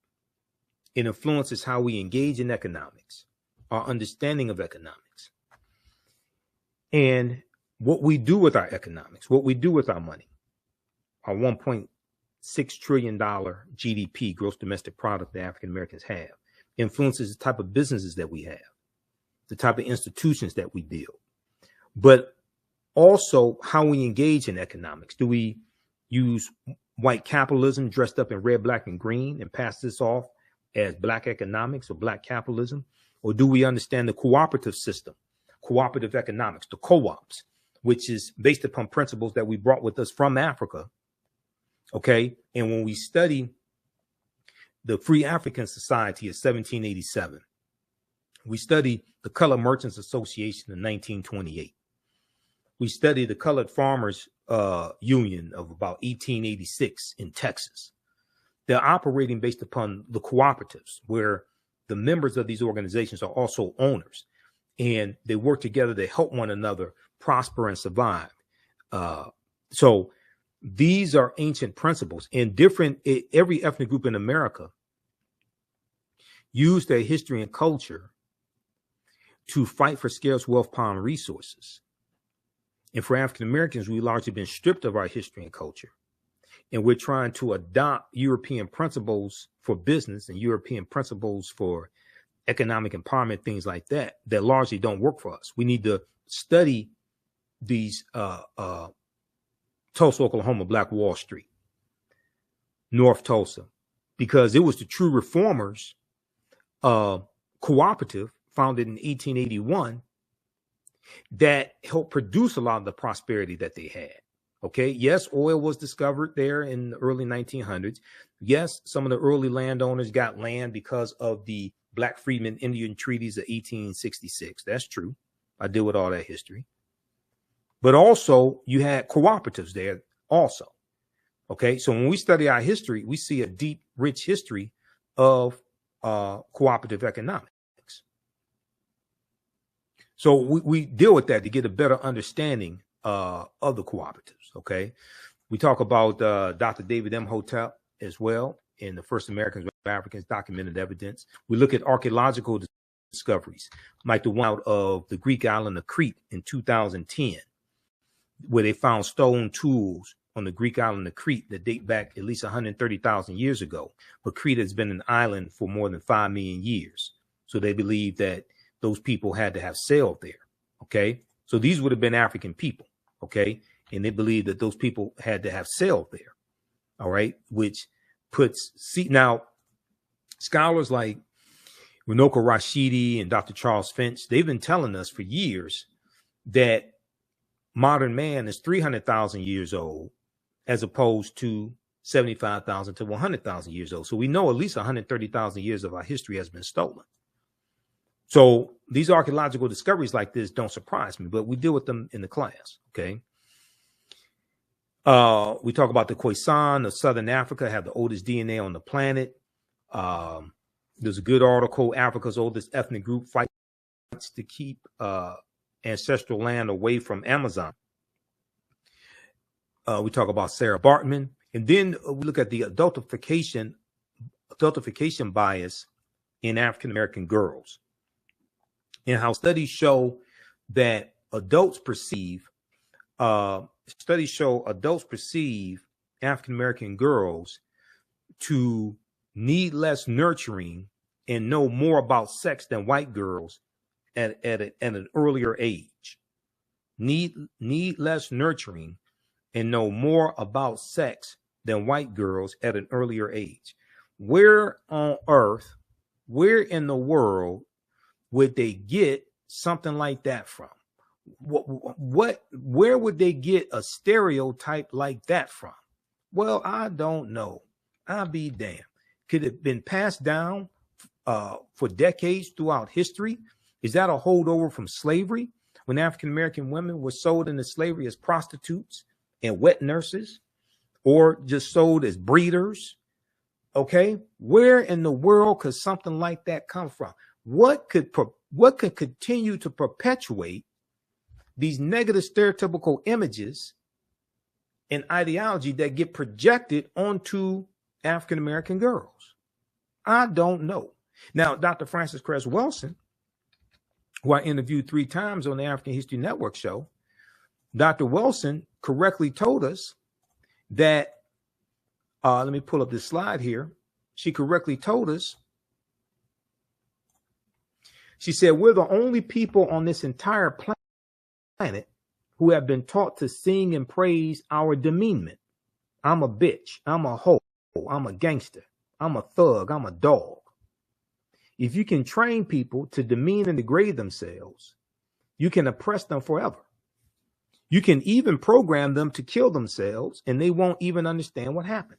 It influences how we engage in economics, our understanding of economics, and what we do with our economics, what we do with our money. Our $1.6 trillion GDP, gross domestic product, that African Americans have, influences the type of businesses that we have, the type of institutions that we build, but also how we engage in economics. Do we use white capitalism dressed up in red, black, and green and pass this off as black economics or black capitalism? Or do we understand the cooperative system, cooperative economics, the co-ops, which is based upon principles that we brought with us from Africa? Okay. And when we study the Free African Society of 1787, we study the Colored Merchants Association in 1928. We study the Colored Farmers Union of about 1886 in Texas. They're operating based upon the cooperatives, where the members of these organizations are also owners, and they work together to help one another prosper and survive. So these are ancient principles, and every ethnic group in America use their history and culture to fight for scarce wealth, power, and resources. And for African Americans, we've largely been stripped of our history and culture. And we're trying to adopt European principles for business and European principles for economic empowerment, things like that, that largely don't work for us. We need to study these Tulsa, Oklahoma, Black Wall Street, North Tulsa, because it was the true reformers cooperative founded in 1881 that helped produce a lot of the prosperity that they had. Okay. Yes, oil was discovered there in the early 1900s. Yes, some of the early landowners got land because of the Black Freedmen Indian treaties of 1866. That's true. I deal with all that history. But also you had cooperatives there also. Okay. So when we study our history, we see a deep, rich history of cooperative economics. So we deal with that to get a better understanding of the cooperatives. Okay. We talk about Dr. David Imhotep as well, and the first Americans with Africans, documented evidence. We look at archaeological discoveries, like the one out of the Greek island of Crete in 2010, where they found stone tools on the Greek island of Crete that date back at least 130,000 years ago. But Crete has been an island for more than 5 million years. So they believe that those people had to have sailed there. Okay. So these would have been African people. Okay. And they believe that those people had to have sailed there. All right. Which puts, now scholars like Runoko Rashidi and Dr. Charles Finch, they've been telling us for years that modern man is 300,000 years old, as opposed to 75,000 to 100,000 years old. So we know at least 130,000 years of our history has been stolen. So these archaeological discoveries like this don't surprise me, but we deal with them in the class. Okay. We talk about the Khoisan of Southern Africa have the oldest DNA on the planet. There's a good article, Africa's oldest ethnic group fights to keep ancestral land away from Amazon. We talk about Sara Baartman. And then we look at the adultification bias in African-American girls and how studies show that adults perceive African-American girls to need less nurturing and know more about sex than white girls at an earlier age. Need less nurturing and know more about sex than white girls at an earlier age. Where on earth, where in the world would they get something like that from? Where would they get a stereotype like that from? Well, I don't know. I'll be damned. Could it have been passed down for decades throughout history? Is that a holdover from slavery, when African-American women were sold into slavery as prostitutes and wet nurses, or just sold as breeders? Okay, where in the world could something like that come from? What could continue to perpetuate these negative stereotypical images and ideology that get projected onto African-American girls? I don't know. Now, Dr. Frances Cress Welsing, who I interviewed 3 times on the African History Network show, Dr. Welsing correctly told us that, let me pull up this slide here. She correctly told us, she said, we're the only people on this entire planet who have been taught to sing and praise our demeanment. I'm a bitch. I'm a hoe. I'm a gangster. I'm a thug. I'm a dog. If you can train people to demean and degrade themselves, you can oppress them forever. You can even program them to kill themselves, and they won't even understand what happened.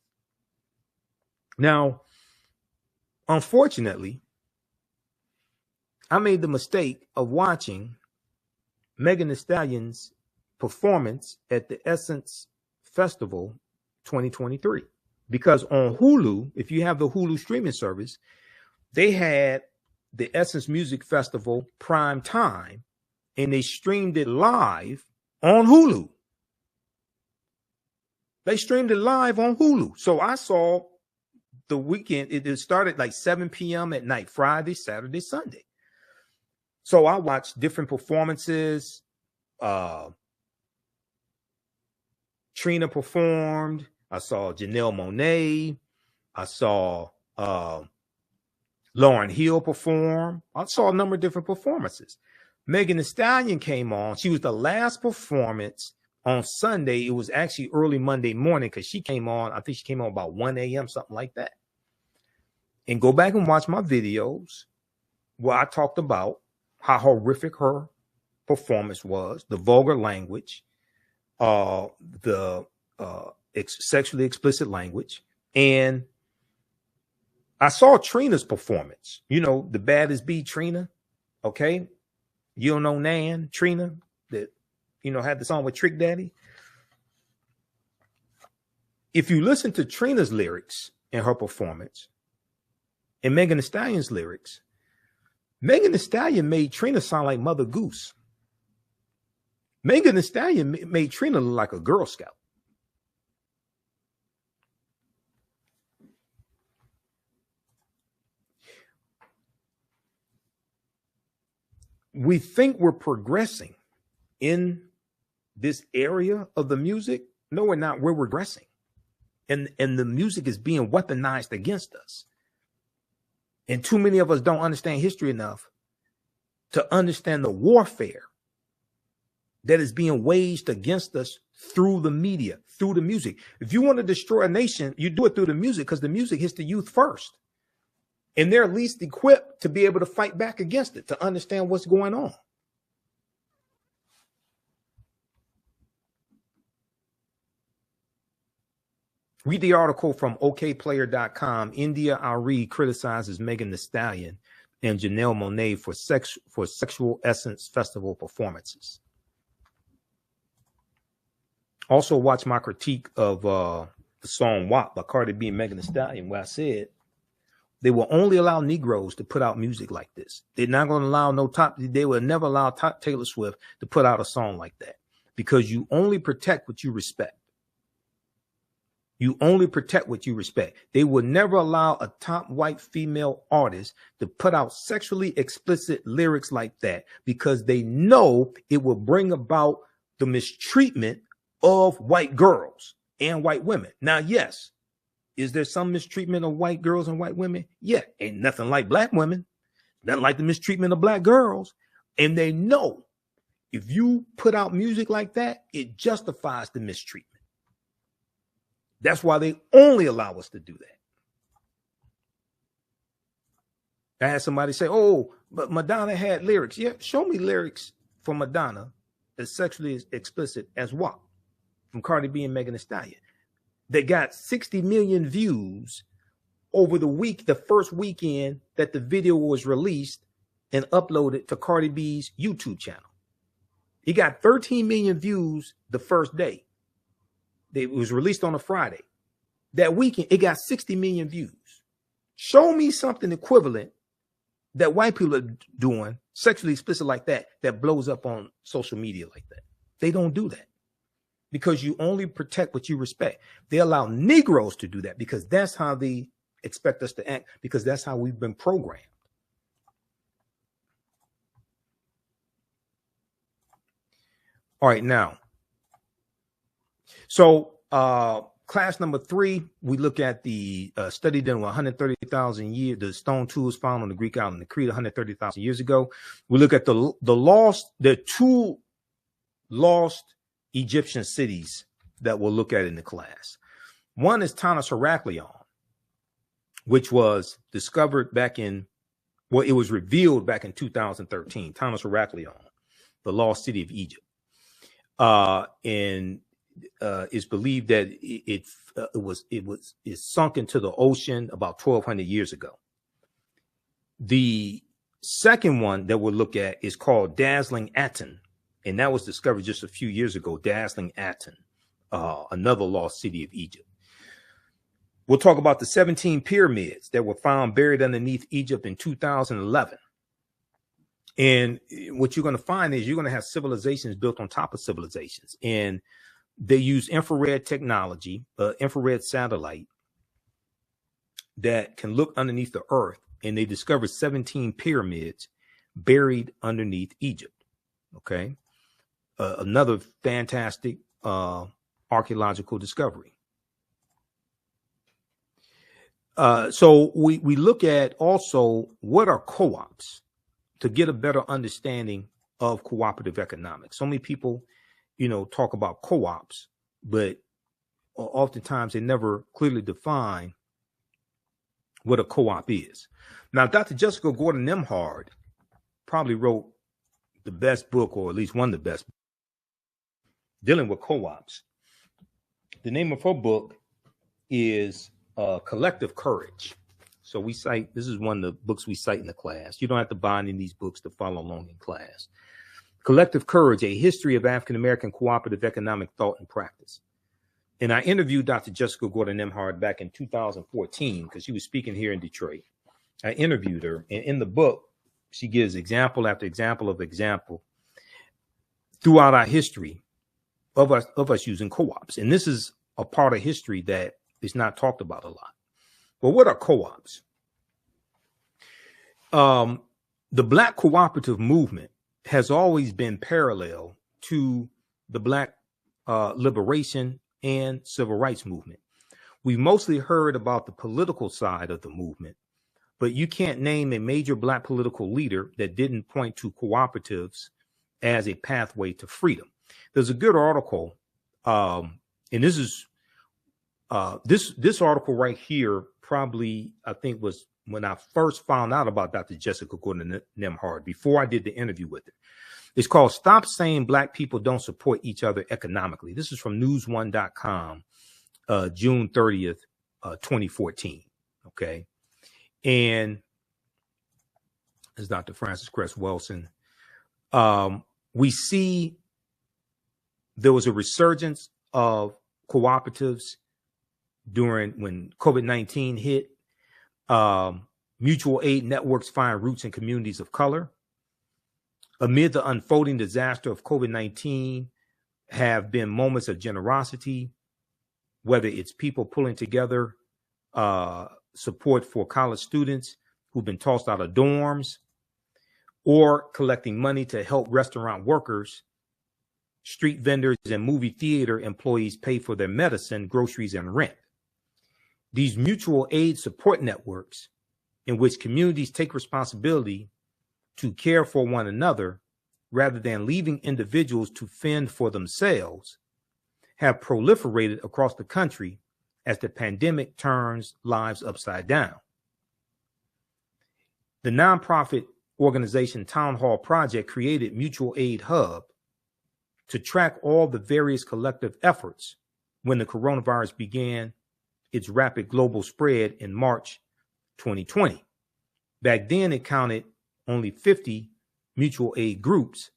Now, unfortunately, I made the mistake of watching Megan Thee Stallion's performance at the Essence Festival 2023, because on Hulu, if you have the Hulu streaming service, they had the Essence Music Festival prime time, and they streamed it live on Hulu. They streamed it live on Hulu. So I saw the weekend. It started like 7 p.m. at night, Friday, Saturday, Sunday. So I watched different performances. Trina performed. I saw Janelle Monáe. I saw Lauryn Hill perform. I saw a number of different performances. Megan Thee Stallion came on. She was the last performance on Sunday. It was actually early Monday morning because she came on. I think she came on about 1 a.m., something like that. And go back and watch my videos where I talked about how horrific her performance was, the vulgar language, the sexually explicit language. And I saw Trina's performance, you know, the baddest B Trina. Okay. You don't know Nan, Trina, that, you know, had the song with Trick Daddy. If you listen to Trina's lyrics in her performance and Megan Thee Stallion's lyrics, Megan Thee Stallion made Trina sound like Mother Goose. Megan Thee Stallion made Trina look like a Girl Scout. We think we're progressing in this area of the music. No, we're not. We're regressing. And the music is being weaponized against us. And too many of us don't understand history enough to understand the warfare that is being waged against us through the media, through the music. If you want to destroy a nation, you do it through the music, because the music hits the youth first. And they're least equipped to be able to fight back against it, to understand what's going on. Read the article from okplayer.com. India Ari criticizes Megan Thee Stallion and Janelle Monáe for sexual Essence Festival performances. Also, watch my critique of the song WAP by Cardi B and Megan Thee Stallion, where I said they will only allow Negroes to put out music like this. They're not going to allow they will never allow Taylor Swift to put out a song like that, because you only protect what you respect. You only protect what you respect. They will never allow a top white female artist to put out sexually explicit lyrics like that, because they know it will bring about the mistreatment of white girls and white women. Now, yes, is there some mistreatment of white girls and white women? Yeah, ain't nothing like black women, nothing like the mistreatment of black girls. And they know if you put out music like that, it justifies the mistreatment. That's why they only allow us to do that. I had somebody say, oh, but Madonna had lyrics. Yeah, show me lyrics from Madonna as sexually explicit as what? From Cardi B and Megan Thee Stallion. They got 60 million views over the first weekend that the video was released and uploaded to Cardi B's YouTube channel. He got 13 million views the first day. It was released on a Friday. That weekend, it got 60 million views. Show me something equivalent that white people are doing, sexually explicit like that, that blows up on social media like that. They don't do that, because you only protect what you respect. They allow Negroes to do that because that's how they expect us to act, because that's how we've been programmed. All right, now. So class number 3, we look at the study done with 130,000 years, the stone tools found on the Greek island of Crete 130,000 years ago. We look at the 2 lost Egyptian cities that we'll look at in the class. One is Tanis Heraklion, which was discovered it was revealed back in 2013. Tanis Heraklion, the lost city of Egypt. And it's believed that it sunk into the ocean about 1,200 years ago. The second one that we'll look at is called Dazzling Aten, and that was discovered just a few years ago. Dazzling Aten, another lost city of Egypt. We'll talk about the 17 pyramids that were found buried underneath Egypt in 2011. And what you're going to find is you're going to have civilizations built on top of civilizations. And they use infrared technology, infrared satellite that can look underneath the earth. And they discovered 17 pyramids buried underneath Egypt. Okay. Another fantastic archaeological discovery. So we look at also what are co-ops, to get a better understanding of cooperative economics. So many people, talk about co-ops, but oftentimes they never clearly define what a co-op is. Now, Dr. Jessica Gordon-Nembhard probably wrote the best book, or at least one of the best, dealing with co-ops. The name of her book is Collective Courage. So this is one of the books we cite in the class. You don't have to buy any of these books to follow along in class. Collective Courage, A History of African-American Cooperative Economic Thought and Practice. And I interviewed Dr. Jessica Gordon-Nembhard back in 2014 because she was speaking here in Detroit. I interviewed her, and in the book, she gives example after example of example throughout our history of us using co-ops. And this is a part of history that is not talked about a lot. Well, what are co-ops? The Black cooperative movement has always been parallel to the Black liberation and civil rights movement. We've mostly heard about the political side of the movement, but you can't name a major Black political leader that didn't point to cooperatives as a pathway to freedom. There's a good article, and this is this article right here probably, I think, was when I first found out about Dr. Jessica Gordon-Nembhard, before I did the interview with her. It's called Stop Saying Black People Don't Support Each Other Economically. This is from newsone.com, June 30th, 2014. Okay. And as Dr. Francis Cress Wilson, we see there was a resurgence of cooperatives when COVID-19 hit. Mutual aid networks find roots in communities of color. Amid the unfolding disaster of COVID-19 have been moments of generosity, whether it's people pulling together support for college students who've been tossed out of dorms, or collecting money to help restaurant workers, street vendors, and movie theater employees pay for their medicine, groceries, and rent. These mutual aid support networks, in which communities take responsibility to care for one another rather than leaving individuals to fend for themselves, have proliferated across the country as the pandemic turns lives upside down. The nonprofit organization Town Hall Project created Mutual Aid Hub to track all the various collective efforts when the coronavirus began its rapid global spread in March 2020. Back then, it counted only 50 mutual aid groups,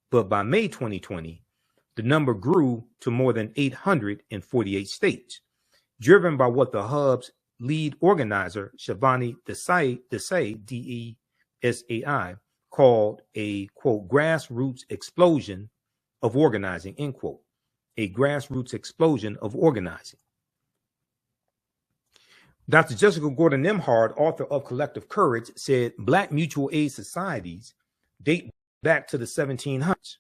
but by May 2020, the number grew to more than 800 in 48 states, driven by what the hub's lead organizer, Shivani Desai, D-E-S-A-I, called a, quote, grassroots explosion of organizing, end quote, a grassroots explosion of organizing. Dr. Jessica Gordon Nimhard, author of Collective Courage, said Black mutual aid societies date back to the 1700s,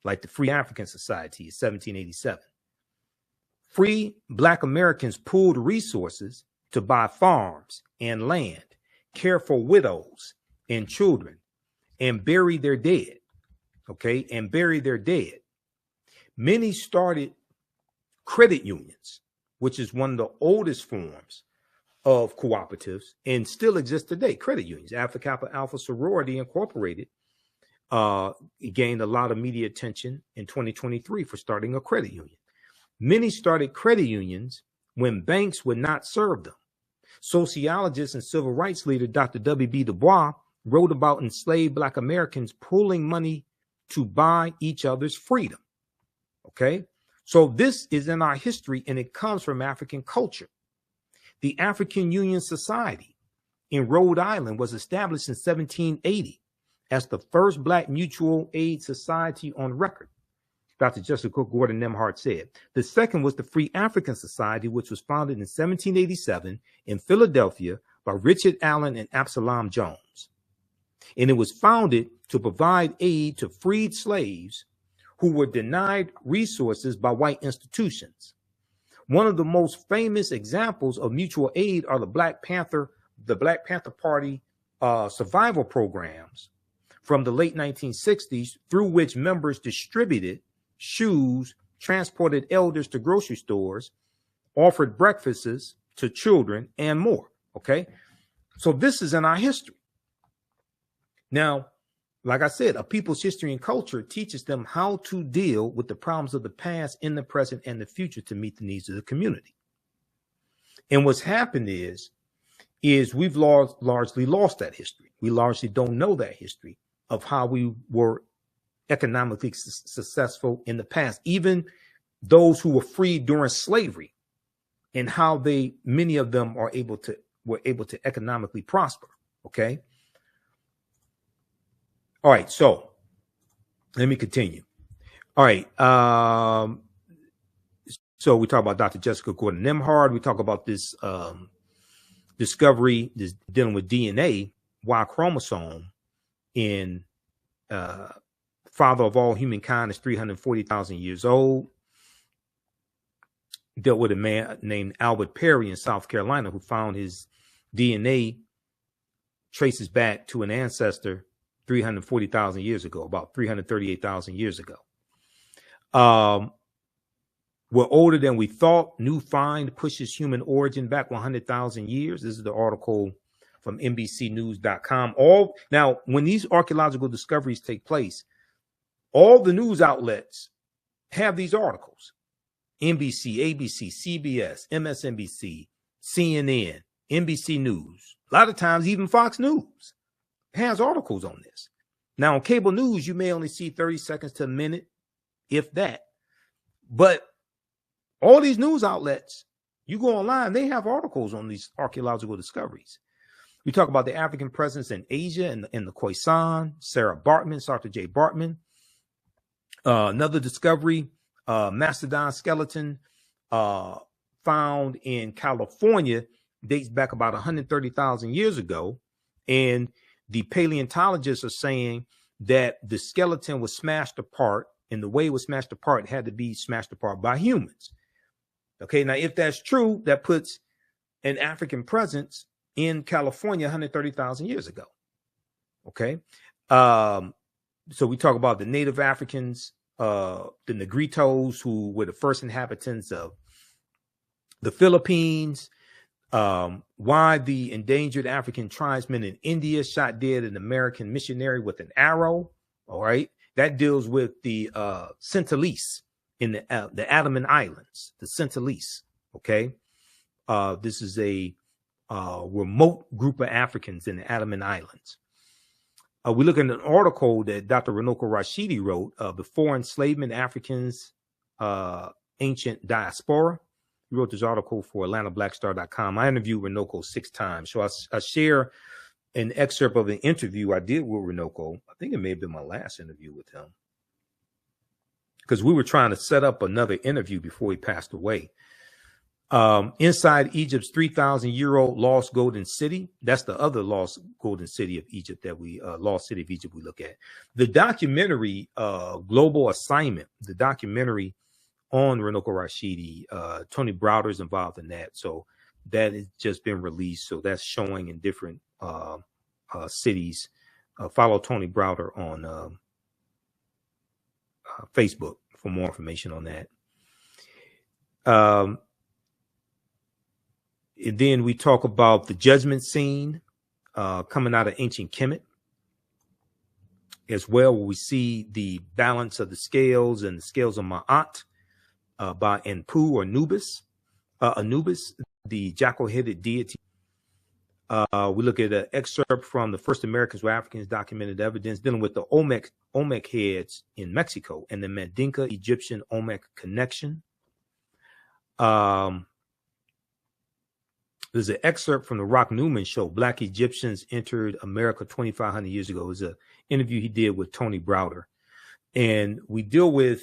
like the Free African Society in 1787. Free Black Americans pooled resources to buy farms and land, care for widows and children, and bury their dead, okay, and bury their dead. Many started credit unions, which is one of the oldest forms of cooperatives and still exists today. Credit unions, Alpha Kappa Alpha Sorority Incorporated, gained a lot of media attention in 2023 for starting a credit union. Many started credit unions when banks would not serve them. Sociologist and civil rights leader Dr. W.B. Du Bois wrote about enslaved Black Americans pooling money to buy each other's freedom. Okay, so this is in our history, and it comes from African culture. The African Union Society in Rhode Island was established in 1780 as the first Black mutual aid society on record, Dr. Jessica Gordon Nimhard said. The second was the Free African Society, which was founded in 1787 in Philadelphia by Richard Allen and Absalom Jones. And it was founded to provide aid to freed slaves who were denied resources by white institutions. One of the most famous examples of mutual aid are the Black Panther Party survival programs from the late 1960s, through which members distributed shoes, transported elders to grocery stores, offered breakfasts to children, and more. Okay, so this is in our history. Now, like I said, a people's history and culture teaches them how to deal with the problems of the past in the present and the future to meet the needs of the community. And what's happened is we've largely lost that history. We largely don't know that history of how we were economically successful in the past, even those who were freed during slavery, and how many of them were able to economically prosper. Okay. All right, so let me continue. All right, so we talk about Dr. Jessica Gordon Nimhard. We talk about this discovery, this dealing with DNA, Y chromosome in father of all humankind is 340,000 years old. Dealt with a man named Albert Perry in South Carolina who found his DNA traces back to an ancestor 340,000 years ago, about 338,000 years ago. We're older than we thought. New find pushes human origin back 100,000 years. This is the article from NBCnews.com. Now, when these archaeological discoveries take place, all the news outlets have these articles. NBC, ABC, CBS, MSNBC, CNN, NBC News. A lot of times, even Fox News has articles on this. Now, on cable news, you may only see 30 seconds to a minute, if that. But All these news outlets, you go online, they have articles on these archaeological discoveries. We talk about the African presence in Asia and the Khoisan, Sara Baartman, Dr. J. Baartman. Another discovery, mastodon skeleton found in California, dates back about 130,000 years ago. And the paleontologists are saying that the skeleton was smashed apart, and the way it was smashed apart had to be smashed apart by humans. Okay, now if that's true, that puts an African presence in California 130,000 years ago. Okay, so we talk about the native Africans, the Negritos, who were the first inhabitants of the Philippines. Why the endangered African tribesmen in India shot dead an American missionary with an arrow. All right, that deals with the Sentinelese in the Andaman Islands, the Sentinelese. Okay, this is a remote group of Africans in the Andaman Islands. We look at an article that Dr. Runoko Rashidi wrote, Before Enslavement, Africans, Ancient Diaspora. He wrote this article for AtlantaBlackStar.com. I interviewed Runoko 6 times. So I share an excerpt of an interview I did with Runoko. I think it may have been my last interview with him, because we were trying to set up another interview before he passed away. Inside Egypt's 3,000-year-old lost golden city. That's the other lost golden city of Egypt that lost city of Egypt we look at. The documentary, Global Assignment, the documentary on Runoko Rashidi, Tony Browder's involved in that. So that has just been released. So that's showing in different cities. Follow Tony Browder on Facebook for more information on that. And then we talk about the judgment scene coming out of ancient Kemet as well, where we see the balance of the scales and the scales of Ma'at by Anpu or Anubis, the jackal-headed deity. We look at an excerpt from the first Americans were Africans documented evidence dealing with the Olmec heads in Mexico and the Mandinka Egyptian Olmec connection. There's an excerpt from the Rock Newman show, Black Egyptians Entered America 2,500 years ago. It was an interview he did with Tony Browder. And we deal with,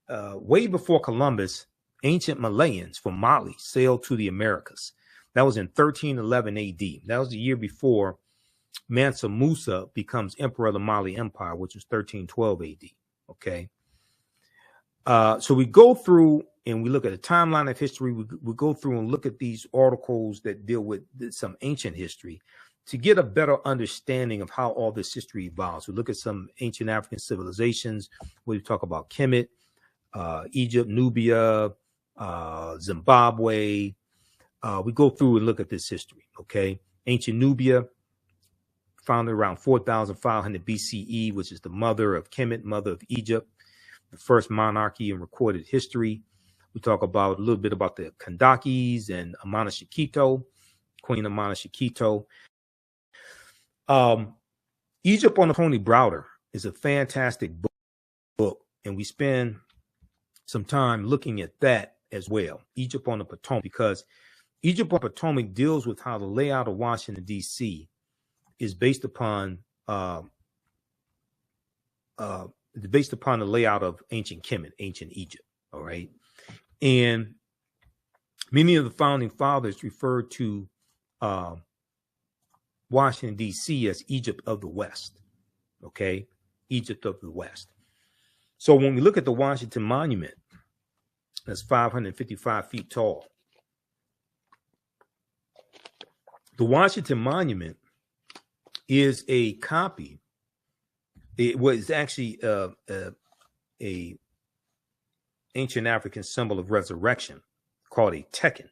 way before Columbus, ancient Malayans from Mali sailed to the Americas. That was in 1311 AD. That was the year before Mansa Musa becomes emperor of the Mali Empire, which was 1312 AD. Okay. So we go through and we look at a timeline of history. We go through and look at these articles that deal with some ancient history to get a better understanding of how all this history evolves. We look at some ancient African civilizations. We talk about Kemet, Egypt, Nubia, Zimbabwe. We go through and look at this history. Okay. Ancient Nubia, founded around 4,500 BCE, which is the mother of Kemet, mother of Egypt, the first monarchy in recorded history. We talk about a little bit about the Kandakis and Amana Shikito, Queen Amana Shikito. Egypt on the Tony Browder is a fantastic book, and we spend some time looking at that as well. Egypt on the Potomac, because Egypt on the Potomac deals with how the layout of Washington, D.C. is based upon the layout of ancient Kemet, ancient Egypt. All right. And many of the founding fathers referred to Washington, D.C. as Egypt of the West. Okay. Egypt of the West. So when we look at the Washington Monument, that's 555 feet tall. The Washington Monument is a copy. It was actually a ancient African symbol of resurrection called a Tekken,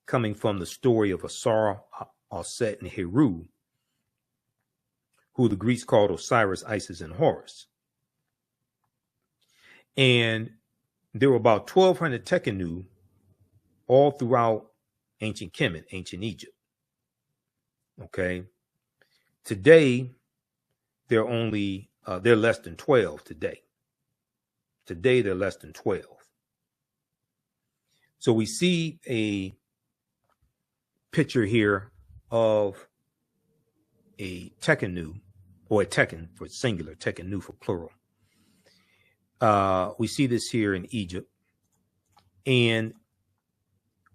coming from the story of Sara, Set, and Heru, who the Greeks called Osiris, Isis, and Horus. And there were about 1,200 Tekkenu all throughout ancient Kemet, ancient Egypt. Okay. Today, they're less than 12 today. Today, they're less than 12. So we see a picture here of a tekenu, or a teken for singular, tekenu for plural. We see this here in Egypt, and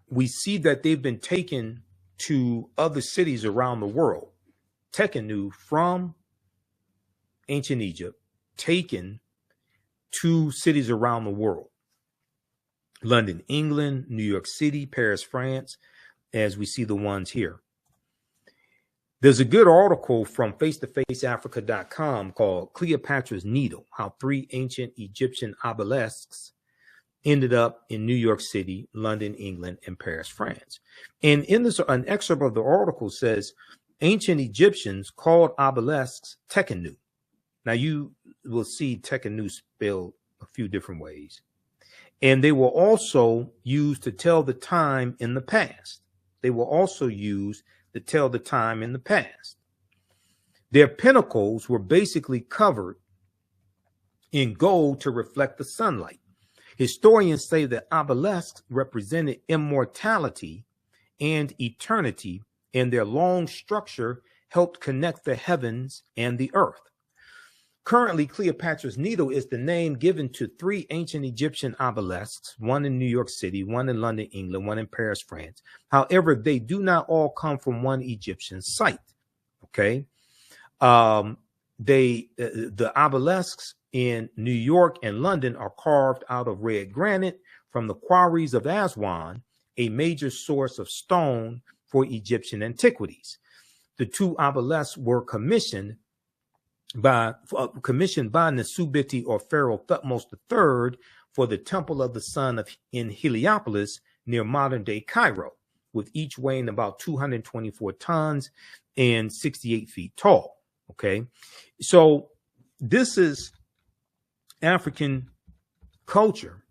we see that they've been taken to other cities around the world. Tekenu from ancient Egypt, taken to cities around the world. London, England, New York City, Paris, France, as we see the ones here. There's a good article from face-to-faceafrica.com called Cleopatra's Needle, How 3 Ancient Egyptian Obelisks Ended Up in New York City, London, England, and Paris, France. And in this, an excerpt of the article says, ancient Egyptians called obelisks tekenu. Now you will see tekenu spelled a few different ways. And they were also used to tell the time in the past. They were also used to tell the time in the past. Their pinnacles were basically covered in gold to reflect the sunlight. Historians say that obelisks represented immortality and eternity, and their long structure helped connect the heavens and the earth. Currently, Cleopatra's Needle is the name given to 3 ancient Egyptian obelisks, one in New York City, one in London, England, one in Paris, France. However, they do not all come from one Egyptian site. Okay. The obelisks in New York and London are carved out of red granite from the quarries of Aswan, a major source of stone for Egyptian antiquities. The 2 obelisks were commissioned by Nesubiti or Pharaoh Thutmose III for the Temple of the Sun in Heliopolis near modern-day Cairo, with each weighing about 224 tons and 68 feet tall. Okay, so this is African culture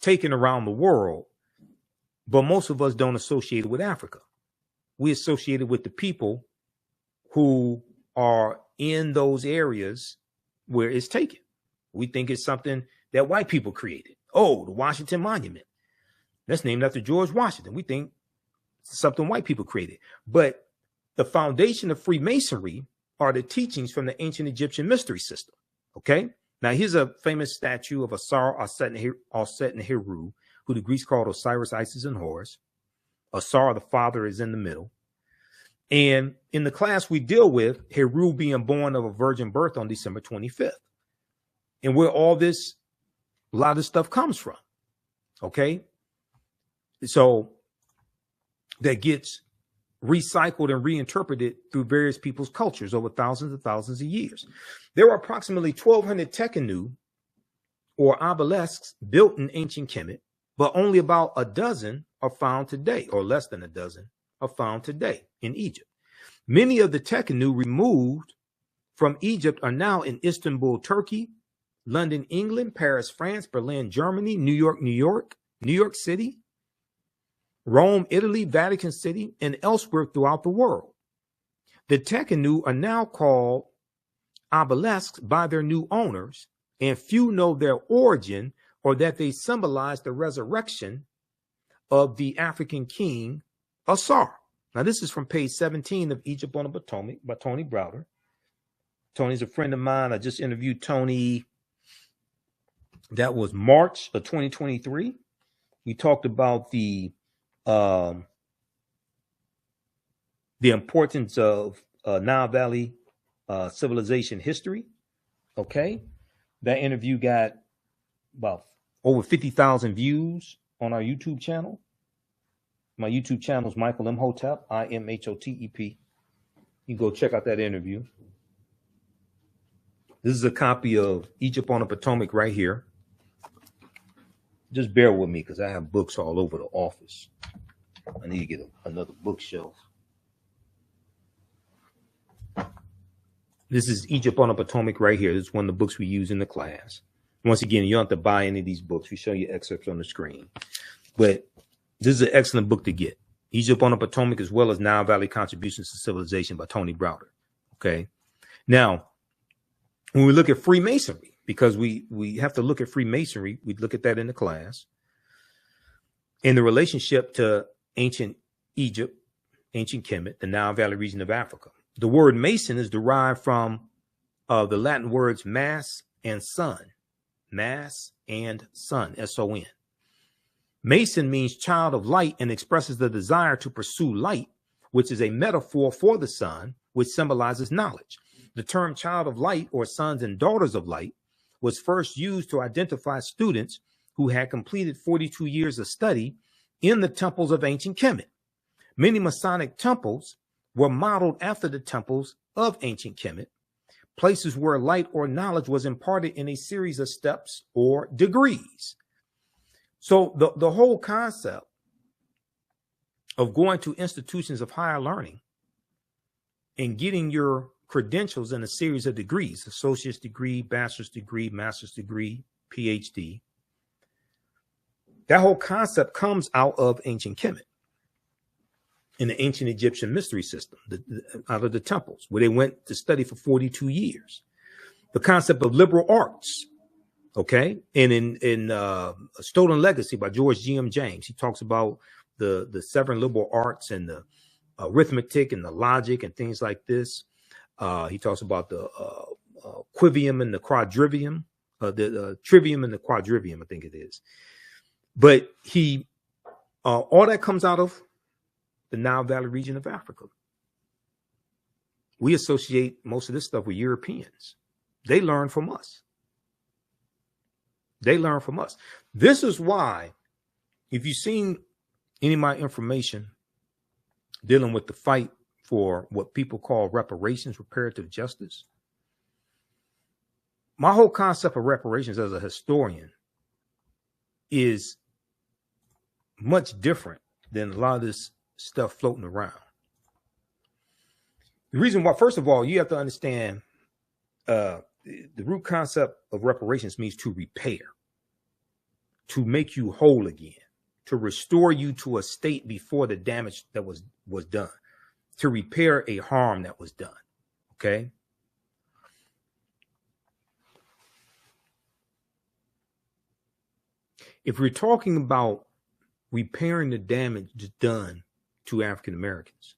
taken around the world, but most of us don't associate it with Africa. We associate it with the people who are in those areas where it's taken. We think it's something that white people created. Oh, the Washington Monument. That's named after George Washington. We think it's something white people created. But the foundation of Freemasonry are the teachings from the ancient Egyptian mystery system. Okay? Now, here's a famous statue of Sara, Aset, and Heru, who the Greeks called Osiris, Isis, and Horus. Sara, the father, is in the middle. And in the class we deal with, Heru being born of a virgin birth on December 25th. And where all this, a lot of stuff comes from. Okay? So that gets recycled and reinterpreted through various people's cultures over thousands and thousands of years. There are approximately 1,200 tekenu, or obelisks, built in ancient Kemet, but only about a dozen are found today, or less than a dozen are found today in Egypt. Many of the tekenu removed from Egypt are now in Istanbul, Turkey, London, England, Paris, France, Berlin, Germany, New York City, Rome, Italy, Vatican City, and elsewhere throughout the world. The tekenu are now called obelisks by their new owners, and few know their origin or that they symbolize the resurrection of the African king Asar. Now, this is from page 17 of Egypt on the Potomac by Tony Browder. Tony's a friend of mine. I just interviewed Tony. That was March of 2023. We talked about the importance of Nile Valley civilization history. Okay. That interview got about over 50,000 views on our YouTube channel. My YouTube channel is Michael Imhotep, Imhotep. You can go check out that interview. This is a copy of Egypt on the Potomac right here. Just bear with me because I have books all over the office. I need to get another bookshelf. This is Egypt on the Potomac right here. This is one of the books we use in the class. Once again, you don't have to buy any of these books. We show you excerpts on the screen. But this is an excellent book to get. Egypt on the Potomac, as well as Nile Valley Contributions to Civilization by Tony Browder. Okay. Now, when we look at Freemasonry, because we have to look at Freemasonry, we look at that in the class. in the relationship to ancient Egypt, ancient Kemet, the Nile Valley region of Africa. The word Mason is derived from the Latin words mass and sun. Mass and sun, S-O-N. Mason means child of light and expresses the desire to pursue light, which is a metaphor for the sun, which symbolizes knowledge. The term child of light, or sons and daughters of light, was first used to identify students who had completed 42 years of study in the temples of ancient Kemet. Many Masonic temples were modeled after the temples of ancient Kemet, places where light or knowledge was imparted in a series of steps or degrees. So the whole concept of going to institutions of higher learning and getting your credentials in a series of degrees, associate's degree, bachelor's degree, master's degree, PhD, that whole concept comes out of ancient Kemet, in the ancient Egyptian mystery system, out of the temples, where they went to study for 42 years. The concept of liberal arts, okay? And in Stolen Legacy by George G.M. James, he talks about the 7 liberal arts and the arithmetic and the logic and things like this. He talks about the quivium and the quadrivium, the trivium and the quadrivium, I think it is. But all that comes out of the Nile Valley region of Africa. We associate most of this stuff with Europeans. They learn from us. They learn from us. This is why, if you've seen any of my information dealing with the fight for what people call reparations, reparative justice, my whole concept of reparations as a historian is much different than a lot of this stuff floating around. The reason why, first of all, you have to understand the root concept of reparations means to repair, to make you whole again, to restore you to a state before the damage that was done, to repair a harm that was done. Okay. If we're talking about repairing the damage done to African Americans,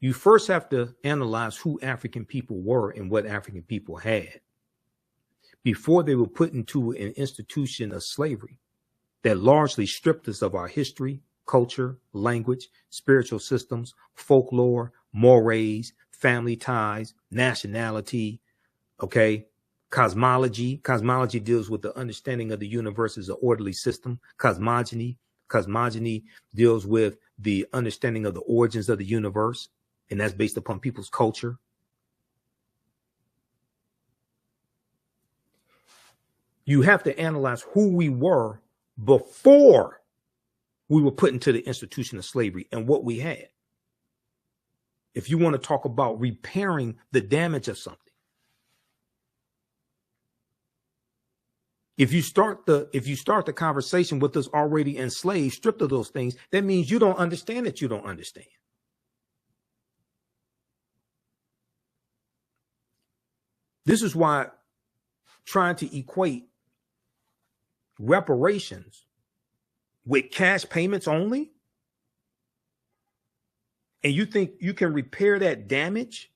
you first have to analyze who African people were and what African people had before they were put into an institution of slavery that largely stripped us of our history, culture, language, spiritual systems, folklore, mores, family ties, nationality, okay? Cosmology. Cosmology deals with the understanding of the universe as an orderly system. Cosmogony deals with the understanding of the origins of the universe, and that's based upon people's culture. You have to analyze who we were before we were put into the institution of slavery and what we had. If you want to talk about repairing the damage of something, if you start the conversation with us already enslaved, stripped of those things, that means you don't understand that you don't understand. This is why trying to equate reparations with cash payments only, and you think you can repair that damage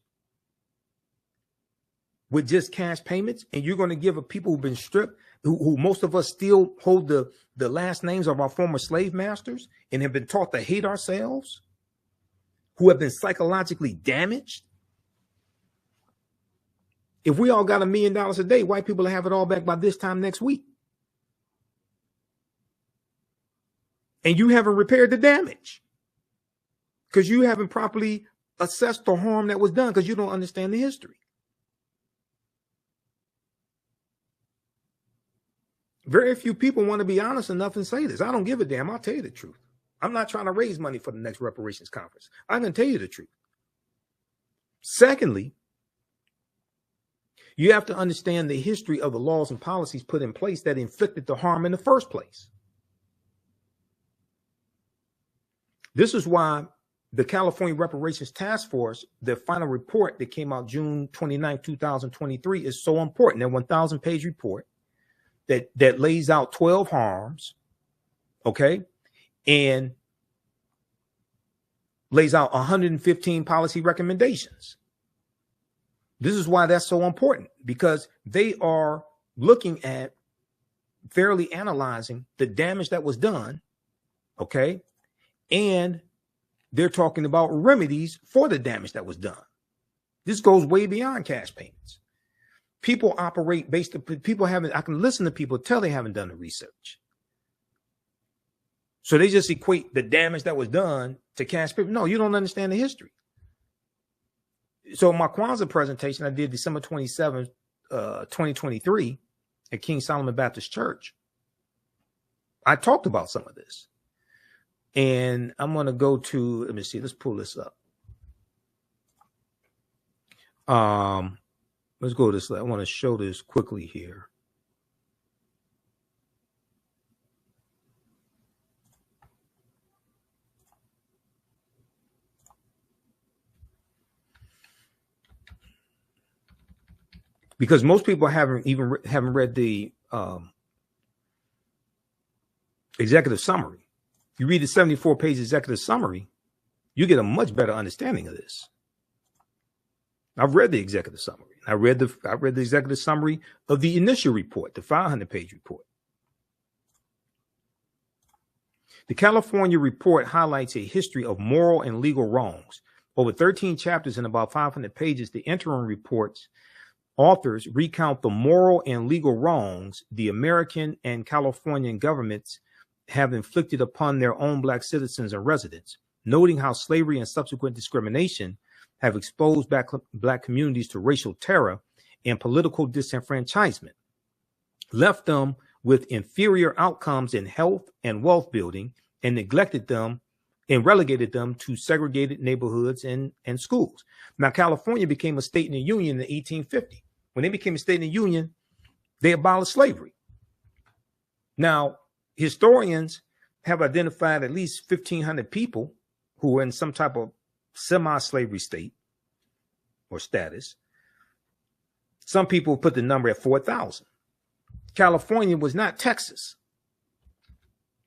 with just cash payments, and you're going to give a people who've been stripped, who most of us still hold the last names of our former slave masters and have been taught to hate ourselves, who have been psychologically damaged. If we all got $1 million a day, white people will have it all back by this time next week. And you haven't repaired the damage because you haven't properly assessed the harm that was done because you don't understand the history. Very few people want to be honest enough and say this. I don't give a damn. I'll tell you the truth. I'm not trying to raise money for the next reparations conference. I'm going to tell you the truth. Secondly, you have to understand the history of the laws and policies put in place that inflicted the harm in the first place. This is why the California Reparations Task Force, their final report that came out June 29, 2023 is so important. That 1,000-page report that lays out 12 harms, okay, and lays out 115 policy recommendations. This is why that's so important, because they are looking at fairly analyzing the damage that was done, okay, and they're talking about remedies for the damage that was done. This goes way beyond cash payments. People operate based on people haven't. I can listen to people tell they haven't done the research. So they just equate the damage that was done to cash payments. No, you don't understand the history. So my Kwanzaa presentation I did December 27th, 2023 at King Solomon Baptist Church. I talked about some of this. And I'm going to go to, let me see, let's pull this up. Let's go to this. I want to show this quickly here. Because most people haven't read the executive summary. You read the 74-page executive summary, you get a much better understanding of this. I've read the executive summary. I read the executive summary of the initial report, the 500-page report. The California report highlights a history of moral and legal wrongs. Over 13 chapters and about 500 pages, the interim report's authors recount the moral and legal wrongs the American and Californian governments have inflicted upon their own Black citizens and residents, noting how slavery and subsequent discrimination have exposed Black communities to racial terror and political disenfranchisement, left them with inferior outcomes in health and wealth building, and neglected them and relegated them to segregated neighborhoods and schools. Now, California became a state in the Union in 1850. When they became a state in the Union, they abolished slavery. Now, historians have identified at least 1,500 people who were in some type of semi-slavery state or status. Some people put the number at 4,000. California was not Texas.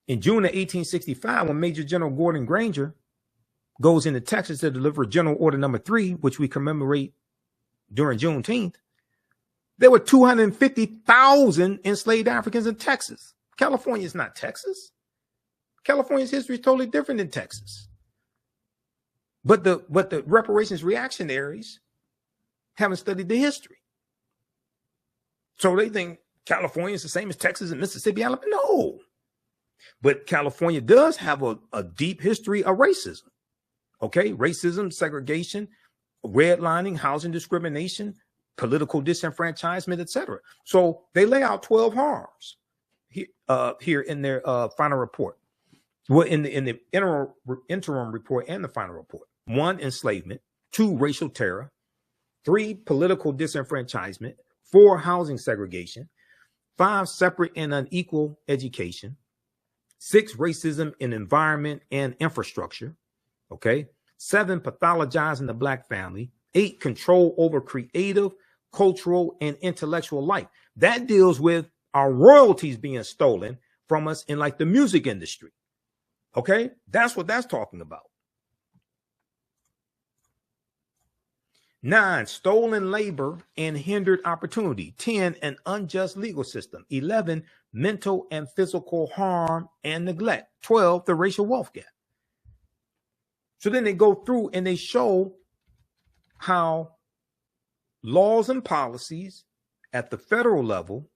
In June of 1865, when Major General Gordon Granger goes into Texas to deliver General Order Number 3, which we commemorate during Juneteenth, there were 250,000 enslaved Africans in Texas. California is not Texas. California's history is totally different than Texas. But the reparations reactionaries haven't studied the history. So they think California is the same as Texas and Mississippi, Alabama. No. But California does have a deep history of racism. Okay, racism, segregation, redlining, housing discrimination, political disenfranchisement, etc. So they lay out 12 harms here in their final report. Well, in the interim report and the final report. 1, enslavement. 2, racial terror. 3, political disenfranchisement. 4, housing segregation. 5, separate and unequal education. 6, racism in environment and infrastructure. Okay. 7, pathologizing the Black family. 8, control over creative, cultural, and intellectual life. That deals with our royalties being stolen from us in like the music industry. Okay. That's what that's talking about. 9, stolen labor and hindered opportunity. 10, an unjust legal system. 11, mental and physical harm and neglect. 12, the racial wealth gap. So then they go through and they show how laws and policies at the federal level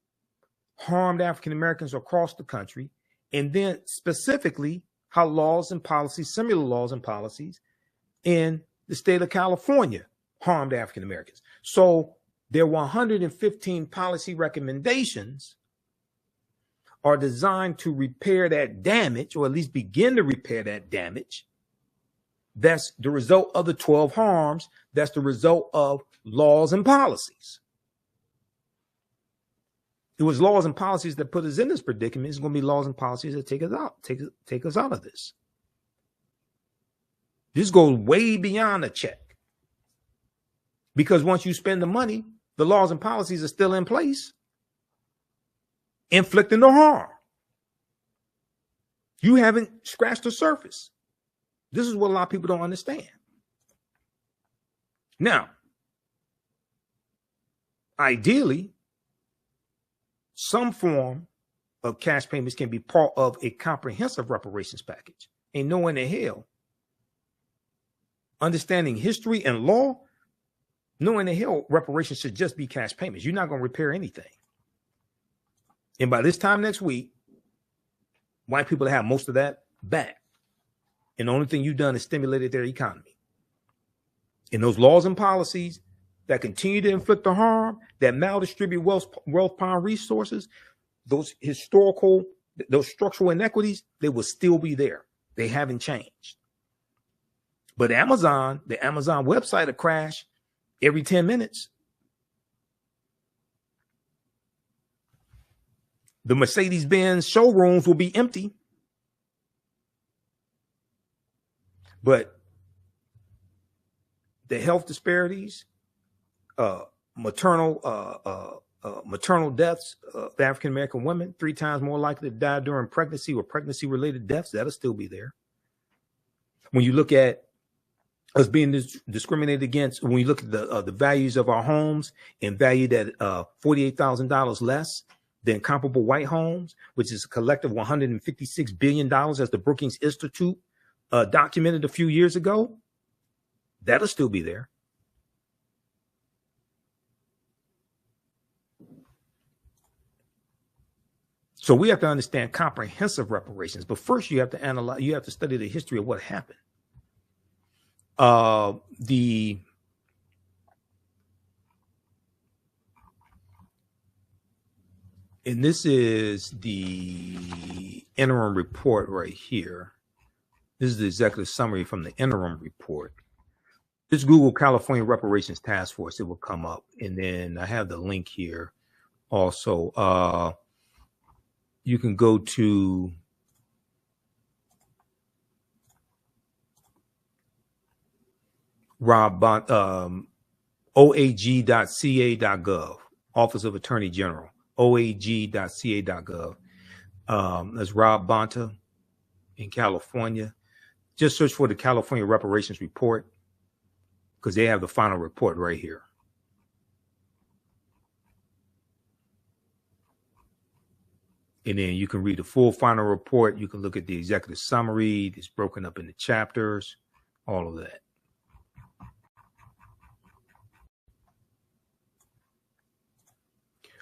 harmed African Americans across the country, and then specifically how laws and policies, similar laws and policies in the state of California harmed African Americans. So their 115 policy recommendations are designed to repair that damage, or at least begin to repair that damage. That's the result of the 12 harms. That's the result of laws and policies. It was laws and policies that put us in this predicament. It's going to be laws and policies that take us out of this. This goes way beyond a check. Because once you spend the money, the laws and policies are still in place. inflicting the harm. You haven't scratched the surface. This is what a lot of people don't understand. Now, ideally, some form of cash payments can be part of a comprehensive reparations package. Ain't no in the hell. Understanding history and law, no in the hell reparations should just be cash payments. You're not going to repair anything. And by this time next week, white people have most of that back. And the only thing you've done is stimulated their economy. And those laws and policies that continue to inflict the harm, that maldistribute wealth power resources, those historical, those structural inequities, they will still be there. They haven't changed. But the Amazon website will crash every 10 minutes. The Mercedes-Benz showrooms will be empty. But the health disparities, maternal deaths of African-American women, 3 times more likely to die during pregnancy or pregnancy-related deaths, that'll still be there. When you look at us being discriminated against, when you look at the values of our homes and valued at $48,000 less than comparable white homes, which is a collective $156 billion, as the Brookings Institute documented a few years ago, that'll still be there. So we have to understand comprehensive reparations, but first you have to analyze, you have to study the history of what happened. And this is the interim report right here. This is the executive summary from the interim report. Just Google California Reparations Task Force, it will come up. And then I have the link here also. You can go to oag.ca.gov, Office of Attorney General, oag.ca.gov. That's Rob Bonta in California. Just search for the California Reparations Report because they have the final report right here. And then you can read the full final report. You can look at the executive summary. It's broken up into chapters, all of that.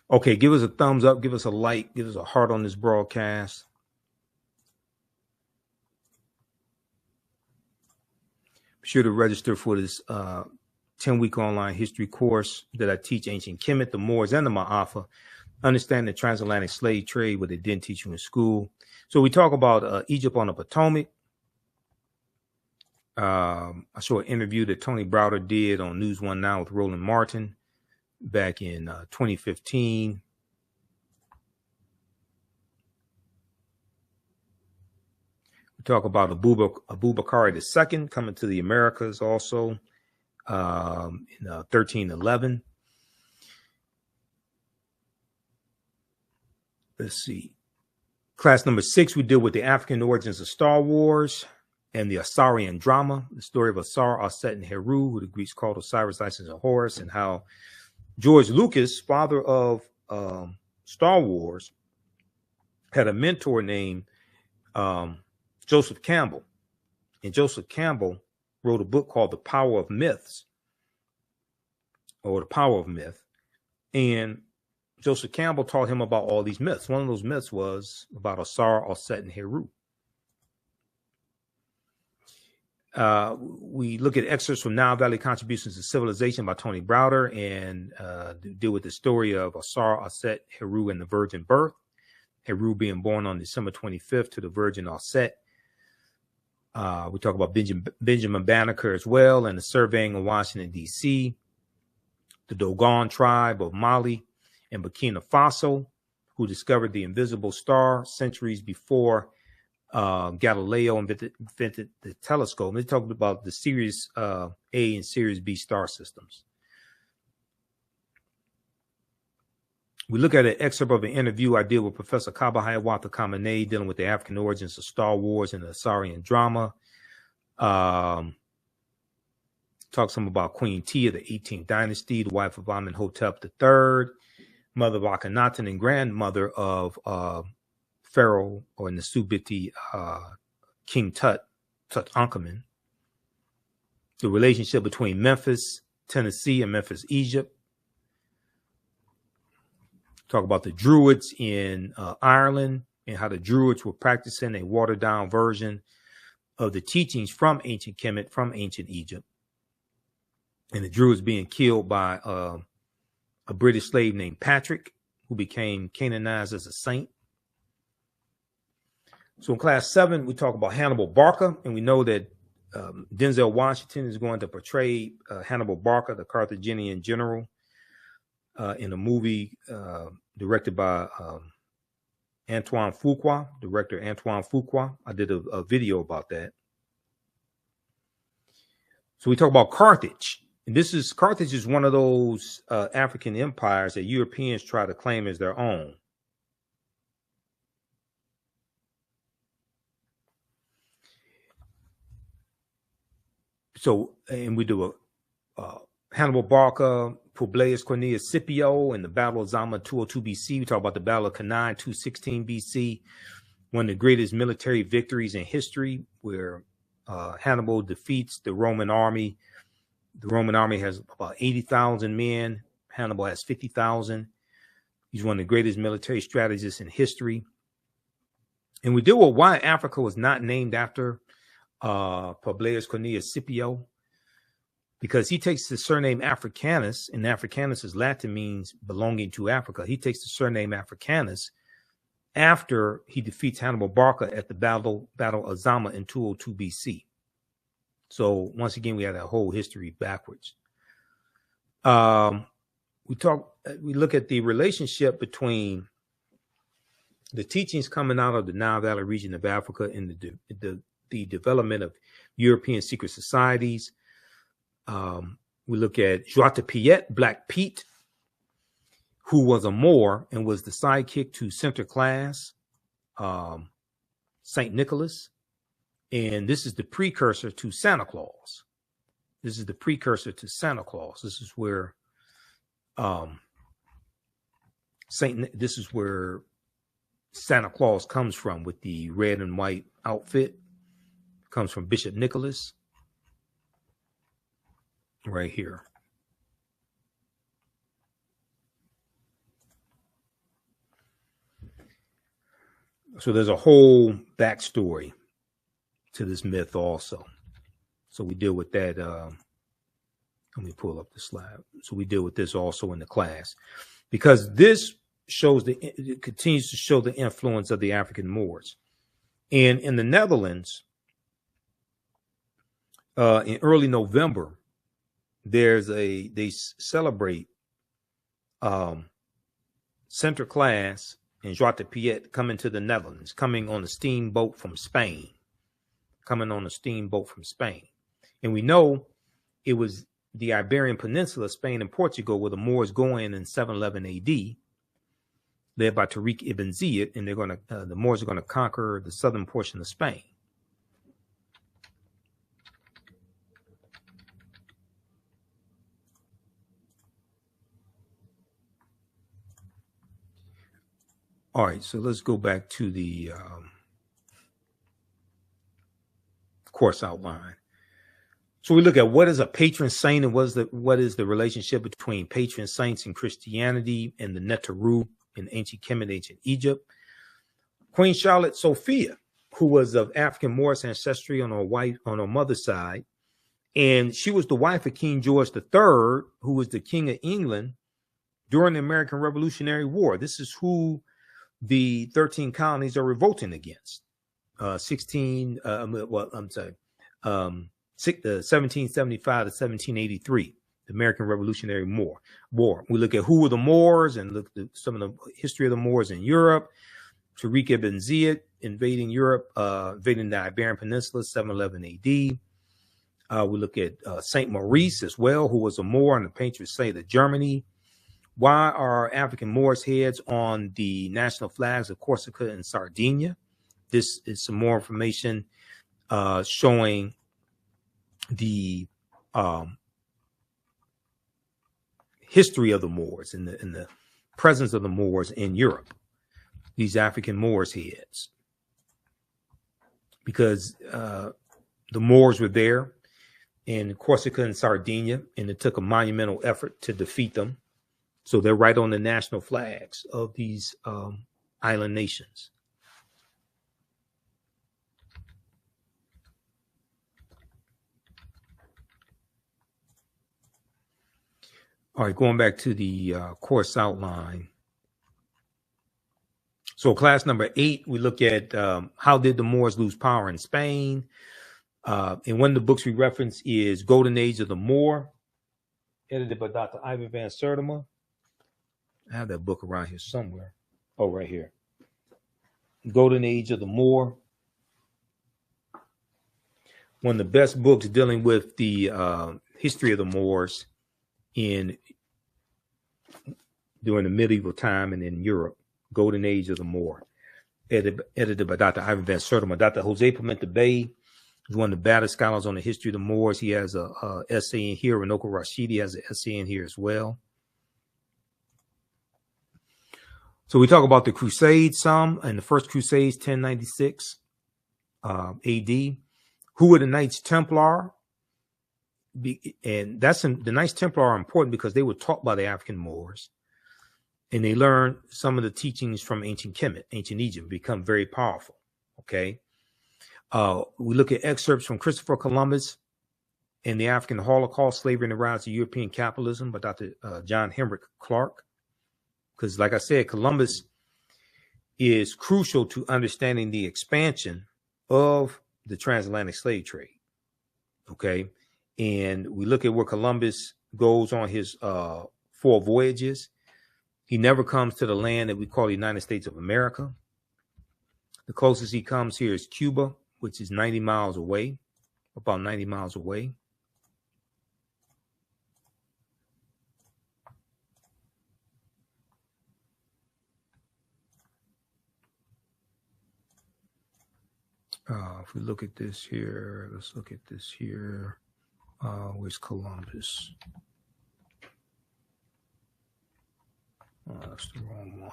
Okay, give us a thumbs up, give us a like, give us a heart on this broadcast. Be sure to register for this 10-week online history course that I teach ancient Kemet, the Moors, and the Maafa. Understand the transatlantic slave trade, what they didn't teach you in school. So we talk about Egypt on the Potomac. I saw an interview that Tony Browder did on News One Now with Roland Martin back in 2015. We talk about Abubakar II coming to the Americas also in 1311. Let's see. Class number 6, we deal with the African origins of Star Wars and the Asarian drama, the story of Asar, Aset, and Heru, who the Greeks called Osiris, Isis, and Horus, and how George Lucas, father of Star Wars, had a mentor named Joseph Campbell. And Joseph Campbell wrote a book called The Power of Myths, or The Power of Myth. And Joseph Campbell taught him about all these myths. One of those myths was about Asar, Aset, and Heru. We look at excerpts from Nile Valley Contributions to Civilization by Tony Browder and deal with the story of Asar, Aset, Heru, and the virgin birth. Heru being born on December 25th to the virgin Aset. We talk about Benjamin Banneker as well and the surveying of Washington, D.C., the Dogon tribe of Mali and Burkina Faso, who discovered the invisible star centuries before Galileo invented the telescope. And they talked about the Series A and Series B star systems. We look at an excerpt of an interview I did with Professor Kaba Hiawatha Khamenei dealing with the African origins of Star Wars and the Assyrian drama. Talk some about Queen Tia, the 18th dynasty, the wife of Imhotep III, mother of Akhenaten and grandmother of Pharaoh or Nasubiti King Tutankhamun. The relationship between Memphis, Tennessee, and Memphis, Egypt. Talk about the Druids in Ireland and how the Druids were practicing a watered-down version of the teachings from ancient Kemet, from ancient Egypt. And the Druids being killed by a British slave named Patrick, who became canonized as a saint. So in class 7, we talk about Hannibal Barca, and we know that Denzel Washington is going to portray Hannibal Barca, the Carthaginian general, in a movie directed by Antoine Fuqua, director Antoine Fuqua. I did a video about that. So we talk about Carthage. And Carthage is one of those African empires that Europeans try to claim as their own. So, and we do a Hannibal Barca, Publius Cornelius Scipio, and the Battle of Zama 202 BC. We talk about the Battle of Cannae 216 BC, one of the greatest military victories in history, where Hannibal defeats the Roman army. The Roman army has about 80,000 men. Hannibal has 50,000. He's one of the greatest military strategists in history. And we deal with why Africa was not named after Publius Cornelius Scipio, because he takes the surname Africanus, and Africanus is Latin, means belonging to Africa. He takes the surname Africanus after he defeats Hannibal Barca at the Battle of Zama in 202 BC. So once again, we have that whole history backwards. We look at the relationship between the teachings coming out of the Nile Valley region of Africa and the development of European secret societies. We look at Joie de Piet, Black Pete, who was a Moor and was the sidekick to Sinterklaas, Saint Nicholas. And this is the precursor to Santa Claus. This is the precursor to Santa Claus. This is where Santa Claus comes from, with the red and white outfit. Comes from Bishop Nicholas. Right here. So there's a whole backstory to this myth also. So we deal with that. Let me pull up the slide. So we deal with this also in the class, because this shows it continues to show the influence of the African Moors. And in the Netherlands, in early November, they celebrate Sinterklaas and Joie de Piet coming to the Netherlands, coming on a steamboat from Spain. And we know it was the Iberian Peninsula, Spain and Portugal, where the Moors go in 711 AD, led by Tariq ibn Ziyad, and the Moors are going to conquer the southern portion of Spain. All right, so let's go back to the course outline. So we look at what is a patron saint and what is the relationship between patron saints in Christianity and the Neteru in ancient Kemet, ancient Egypt. Queen Charlotte Sophia, who was of African Moorish ancestry on her mother's side, and she was the wife of King George III, who was the King of England during the American Revolutionary War. This is who the 13 colonies are revolting against. 1775 to 1783, the American Revolutionary War. We look at who were the Moors and look at some of the history of the Moors in Europe. Tariq ibn Ziyad invading Europe, invading the Iberian Peninsula, 711 AD. We look at Saint Maurice as well, who was a Moor and the patron saint of Germany. Why are African Moors heads on the national flags of Corsica and Sardinia? This is some more information showing the history of the Moors and the presence of the Moors in Europe. These African Moors heads, because the Moors were there in Corsica and Sardinia, and it took a monumental effort to defeat them. So they're right on the national flags of these island nations. All right, going back to the course outline. So class number 8, we look at how did the Moors lose power in Spain? And one of the books we reference is Golden Age of the Moor, edited by Dr. Ivan Van Sertima. I have that book around here somewhere. Oh, right here. Golden Age of the Moor. One of the best books dealing with the history of the Moors during the medieval time and in Europe. Golden Age of the Moor, edited by Dr. Ivan Van Sertima. Dr. Jose Pimenta Bay is one of the baddest scholars on the history of the Moors. He has a essay in here. Ranoko Rashidi has an essay in here as well. So we talk about the Crusades some, and the First Crusades, 1096 AD. Who were the Knights Templar? And the Knights Templar are important because they were taught by the African Moors, and they learned some of the teachings from ancient Kemet, ancient Egypt, become very powerful. Okay. We look at excerpts from Christopher Columbus and the African Holocaust, Slavery and the Rise of European Capitalism by Dr. John Henrik Clark. Because like I said, Columbus is crucial to understanding the expansion of the transatlantic slave trade. Okay. And we look at where Columbus goes on his 4 voyages. He never comes to the land that we call the United States of America. The closest he comes here is Cuba, which is 90 miles away, about 90 miles away. If we look at this here, let's look at this here. Where's Columbus? Oh, that's the wrong one.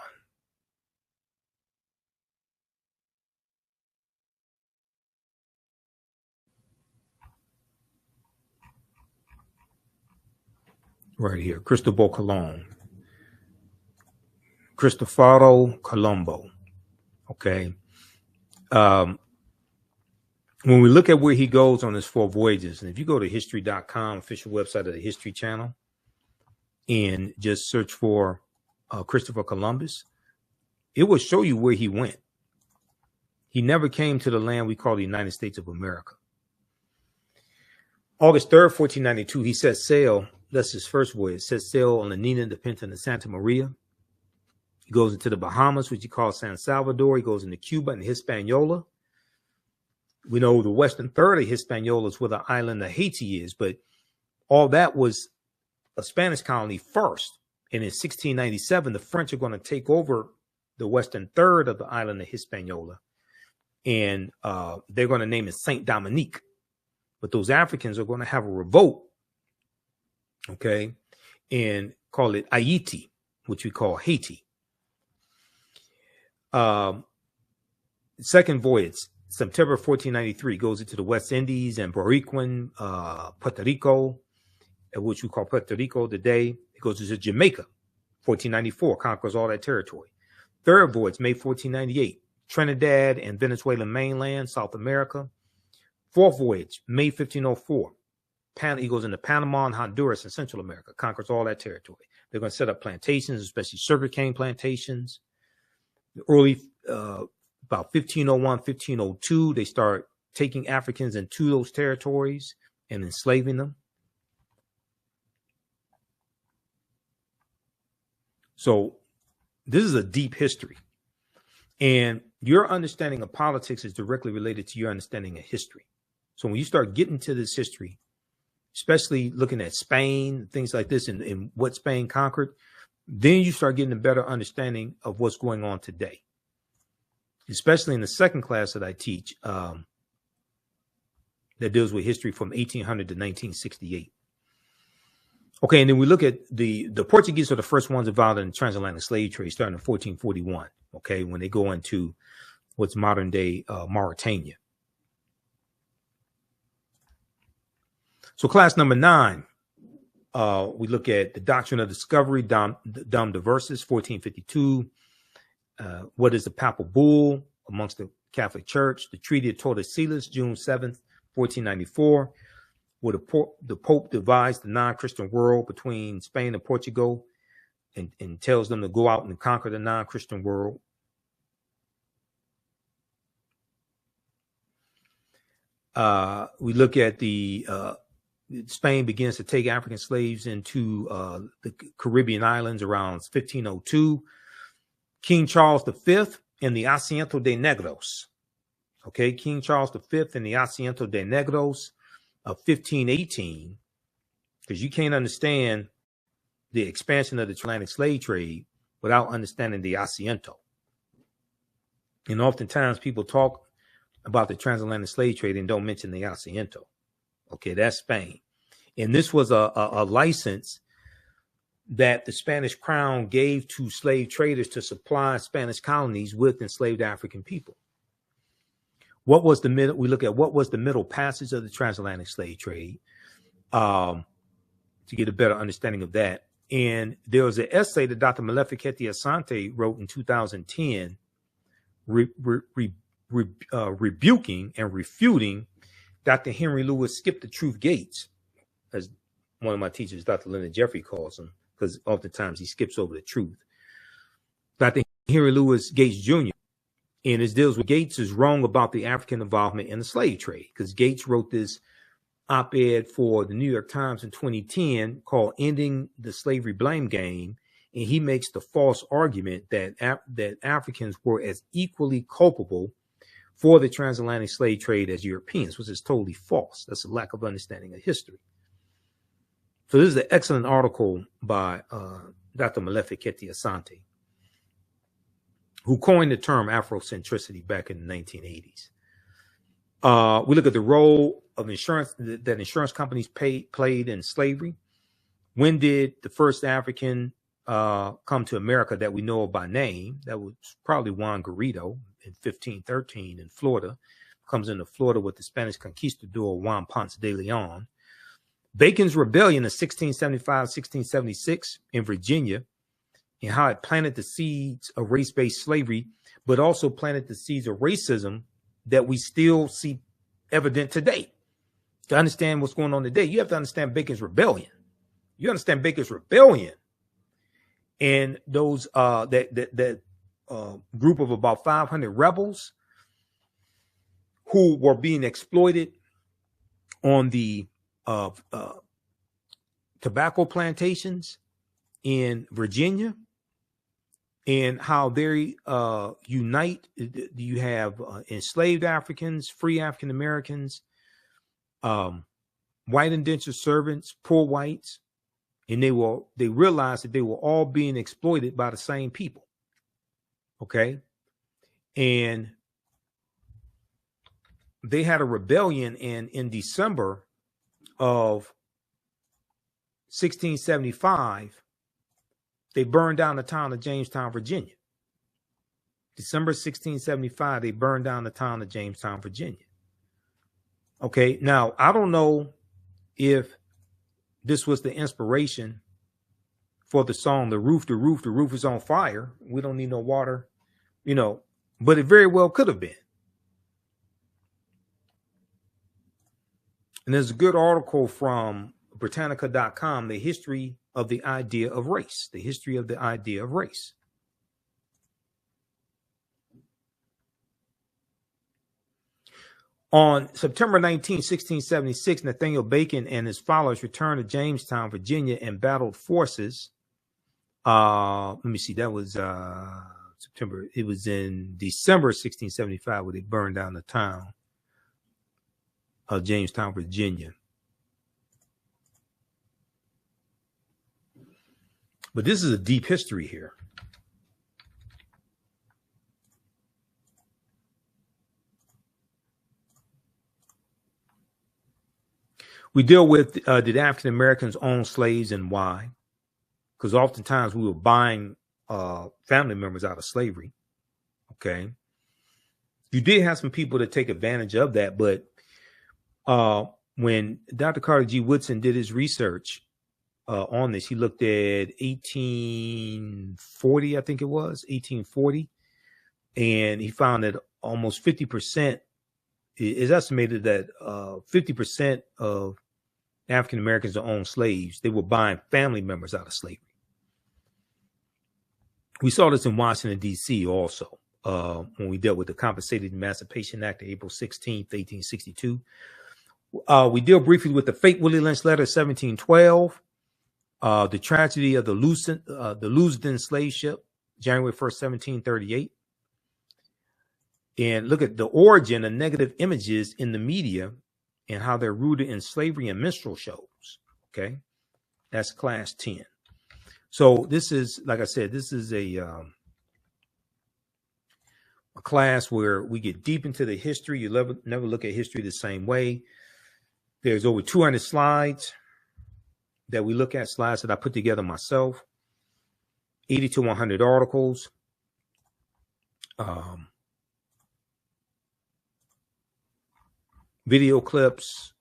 Right here, Cristobal Colon. Cristoforo Colombo. Okay. When we look at where he goes on his 4 voyages, and if you go to history.com, official website of the History Channel, and just search for Christopher Columbus, it will show you where he went. He never came to the land we call the United States of America. August 3rd, 1492, he set sail. That's his first voyage. Set sail on the Nina, the Pinta, and the Santa Maria. He goes into the Bahamas, which he calls San Salvador. He goes into Cuba and Hispaniola. We know the western third of Hispaniola is where the island of Haiti is, but all that was a Spanish colony first. And in 1697, the French are going to take over the western third of the island of Hispaniola, and they're going to name it Saint Dominique. But those Africans are going to have a revolt, okay, and call it Haiti, which we call Haiti. Second voyage, September 1493, goes into the West Indies and Boricuan, Puerto Rico, which we call Puerto Rico today. It goes to Jamaica, 1494, conquers all that territory. Third voyage, May 1498, Trinidad and Venezuelan mainland, South America. Fourth voyage, May 1504, he goes into Panama and Honduras in Central America, conquers all that territory. They're going to set up plantations, especially sugarcane plantations. Early, about 1501, 1502, they start taking Africans into those territories and enslaving them. So this is a deep history. And your understanding of politics is directly related to your understanding of history. So when you start getting to this history, especially looking at Spain, things like this, and what Spain conquered, then you start getting a better understanding of what's going on today, especially in the second class that I teach that deals with history from 1800 to 1968. Okay, and then we look at the Portuguese are the first ones involved in the transatlantic slave trade starting in 1441, okay, when they go into what's modern day Mauritania. So class number 9, we look at the doctrine of discovery, Dom Diversis, 1452. What is the papal bull amongst the Catholic Church? The Treaty of Tordesillas, June 7th, 1494. Where the Pope divides the non-Christian world between Spain and Portugal and tells them to go out and conquer the non-Christian world. We look at the Spain begins to take African slaves into the Caribbean islands around 1502. King Charles V and the Asiento de Negros. Okay, King Charles V and the Asiento de Negros of 1518, because you can't understand the expansion of the Atlantic slave trade without understanding the Asiento. And oftentimes people talk about the transatlantic slave trade and don't mention the Asiento. Okay, that's Spain. And this was a license that the Spanish crown gave to slave traders to supply Spanish colonies with enslaved African people. What was the middle? We look at what was the middle passage of the transatlantic slave trade to get a better understanding of that. And there was an essay that Dr. Maleficenti Asante wrote in 2010, rebuking and refuting Dr. Henry Louis Skip the Truth Gates, as one of my teachers, Dr. Leonard Jeffrey, calls him, because oftentimes he skips over the truth. Dr. Henry Louis Gates Jr. And it deals with Gates is wrong about the African involvement in the slave trade, because Gates wrote this op-ed for the New York Times in 2010 called Ending the Slavery Blame Game. And he makes the false argument that Africans were as equally culpable for the transatlantic slave trade as Europeans, which is totally false. That's a lack of understanding of history. So this is an excellent article by Dr. Maleficenti Asante, who coined the term Afrocentricity back in the 1980s. We look at the role of insurance that insurance companies played in slavery. When did the first African come to America that we know of by name? That was probably Juan Garrido in 1513 in Florida. Comes into Florida with the Spanish conquistador Juan Ponce de Leon. Bacon's Rebellion in 1675-1676 in Virginia, and how it planted the seeds of race-based slavery, but also planted the seeds of racism that we still see evident today. To understand what's going on today, you have to understand Bacon's Rebellion. You understand Bacon's Rebellion, and those that group of about 500 rebels who were being exploited on the tobacco plantations in Virginia, and how they unite. You have enslaved Africans, free African Americans, white indentured servants, poor whites, and they realized that they were all being exploited by the same people. Okay, and they had a rebellion, and in December of 1675, they burned down the town of Jamestown, Virginia. December 1675, they burned down the town of Jamestown, Virginia. Okay, now I don't know if this was the inspiration for the song, the roof is on fire. We don't need no water, but it very well could have been. And there's a good article from Britannica.com, the history of the idea of race, the history of the idea of race. On September 19, 1676, Nathaniel Bacon and his followers returned to Jamestown, Virginia, and battled forces. Let me see, that was September. It was in December 1675 where they burned down the town of Jamestown, Virginia. But this is a deep history here. We deal with did African Americans own slaves and why? Because oftentimes we were buying family members out of slavery. Okay. You did have some people that take advantage of that, but when Dr. Carter G. Woodson did his research on this, he looked at 1840, I think it was 1840, and he found that almost 50% is estimated that 50% of African Americans that owned slaves, they were buying family members out of slavery. We saw this in Washington, D.C. also when we dealt with the Compensated Emancipation Act of April 16th, 1862. We deal briefly with the fake Willie Lynch letter, 1712, the tragedy of the Lusden slave ship, January 1st, 1738. And look at the origin of negative images in the media and how they're rooted in slavery and minstrel shows. Okay. That's class 10. So this is, like I said, this is a class where we get deep into the history. You never look at history the same way. There's over 200 slides that we look at, slides that I put together myself, 80 to 100 articles. Video clips,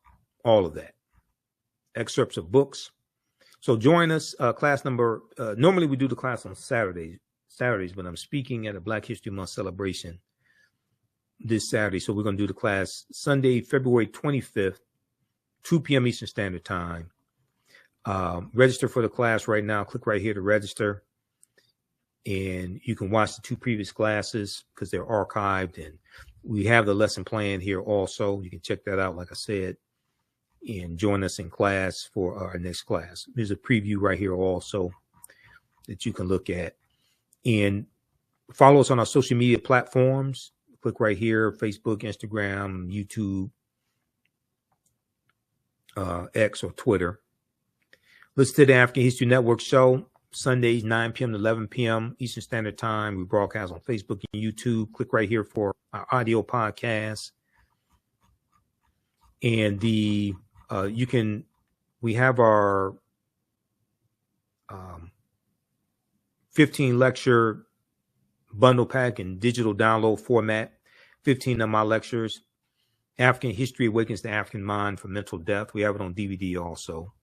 all of that, excerpts of books. So join us, class number, normally we do the class on Saturdays, but I'm speaking at a Black History Month celebration this Saturday. So we're going to do the class Sunday, February 25th, 2 p.m. Eastern Standard Time. Register for the class right now. Click right here to register. And you can watch the 2 previous classes because they're archived, and we have the lesson plan here also. You can check that out, like I said, and join us in class for our next class. There's a preview right here also that you can look at. And follow us on our social media platforms. Click right here, Facebook, Instagram, YouTube, X or Twitter. Listen to the African History Network show. Sundays, 9 p.m. to 11 p.m. Eastern Standard Time. We broadcast on Facebook and YouTube. Click right here for our audio podcast. And we have our 15 lecture bundle pack in digital download format. 15 of my lectures. African History Awakens the African Mind from Mental Death. We have it on DVD also.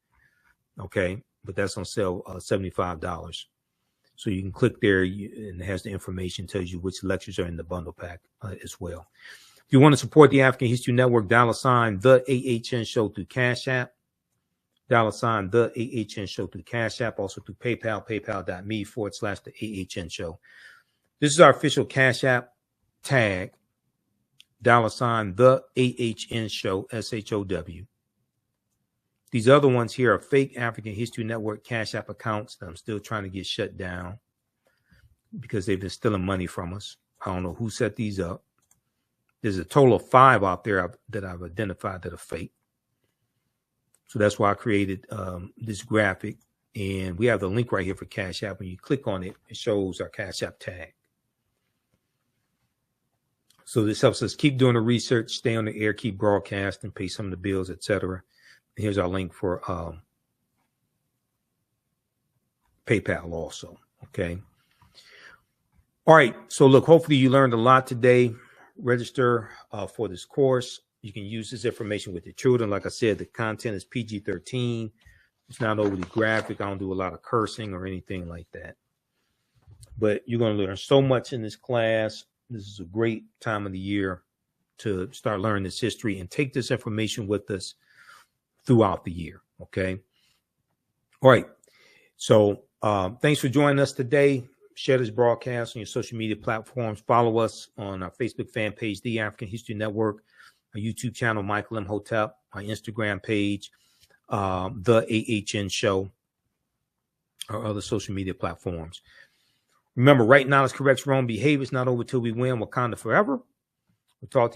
Okay. But that's on sale, $75. So you can click there and it has the information, tells you which lectures are in the bundle pack as well. If you want to support the African History Network, $ the AHN show through Cash App, $ the AHN show through Cash App, also through PayPal, paypal.me/the AHN show. This is our official Cash App tag, $ the AHN show, SHOW. These other ones here are fake African History Network Cash App accounts that I'm still trying to get shut down because they've been stealing money from us. I don't know who set these up. There's a total of 5 out there that I've identified that are fake. So that's why I created this graphic. And we have the link right here for Cash App. When you click on it, it shows our Cash App tag. So this helps us keep doing the research, stay on the air, keep broadcasting, pay some of the bills, etc. Here's our link for PayPal also. Okay. All right. So look, hopefully you learned a lot today. Register for this course. You can use this information with your children. Like I said, the content is PG-13. It's not overly graphic. I don't do a lot of cursing or anything like that. But you're going to learn so much in this class. This is a great time of the year to start learning this history and take this information with us throughout the year. Okay. All right. So thanks for joining us today. Share this broadcast on your social media platforms. Follow us on our Facebook fan page, The African History Network, our YouTube channel, Michael Imhotep, our Instagram page, The AHN Show, our other social media platforms. Remember, right now is correct wrong behavior. It's not over till we win. Wakanda forever. We'll talk to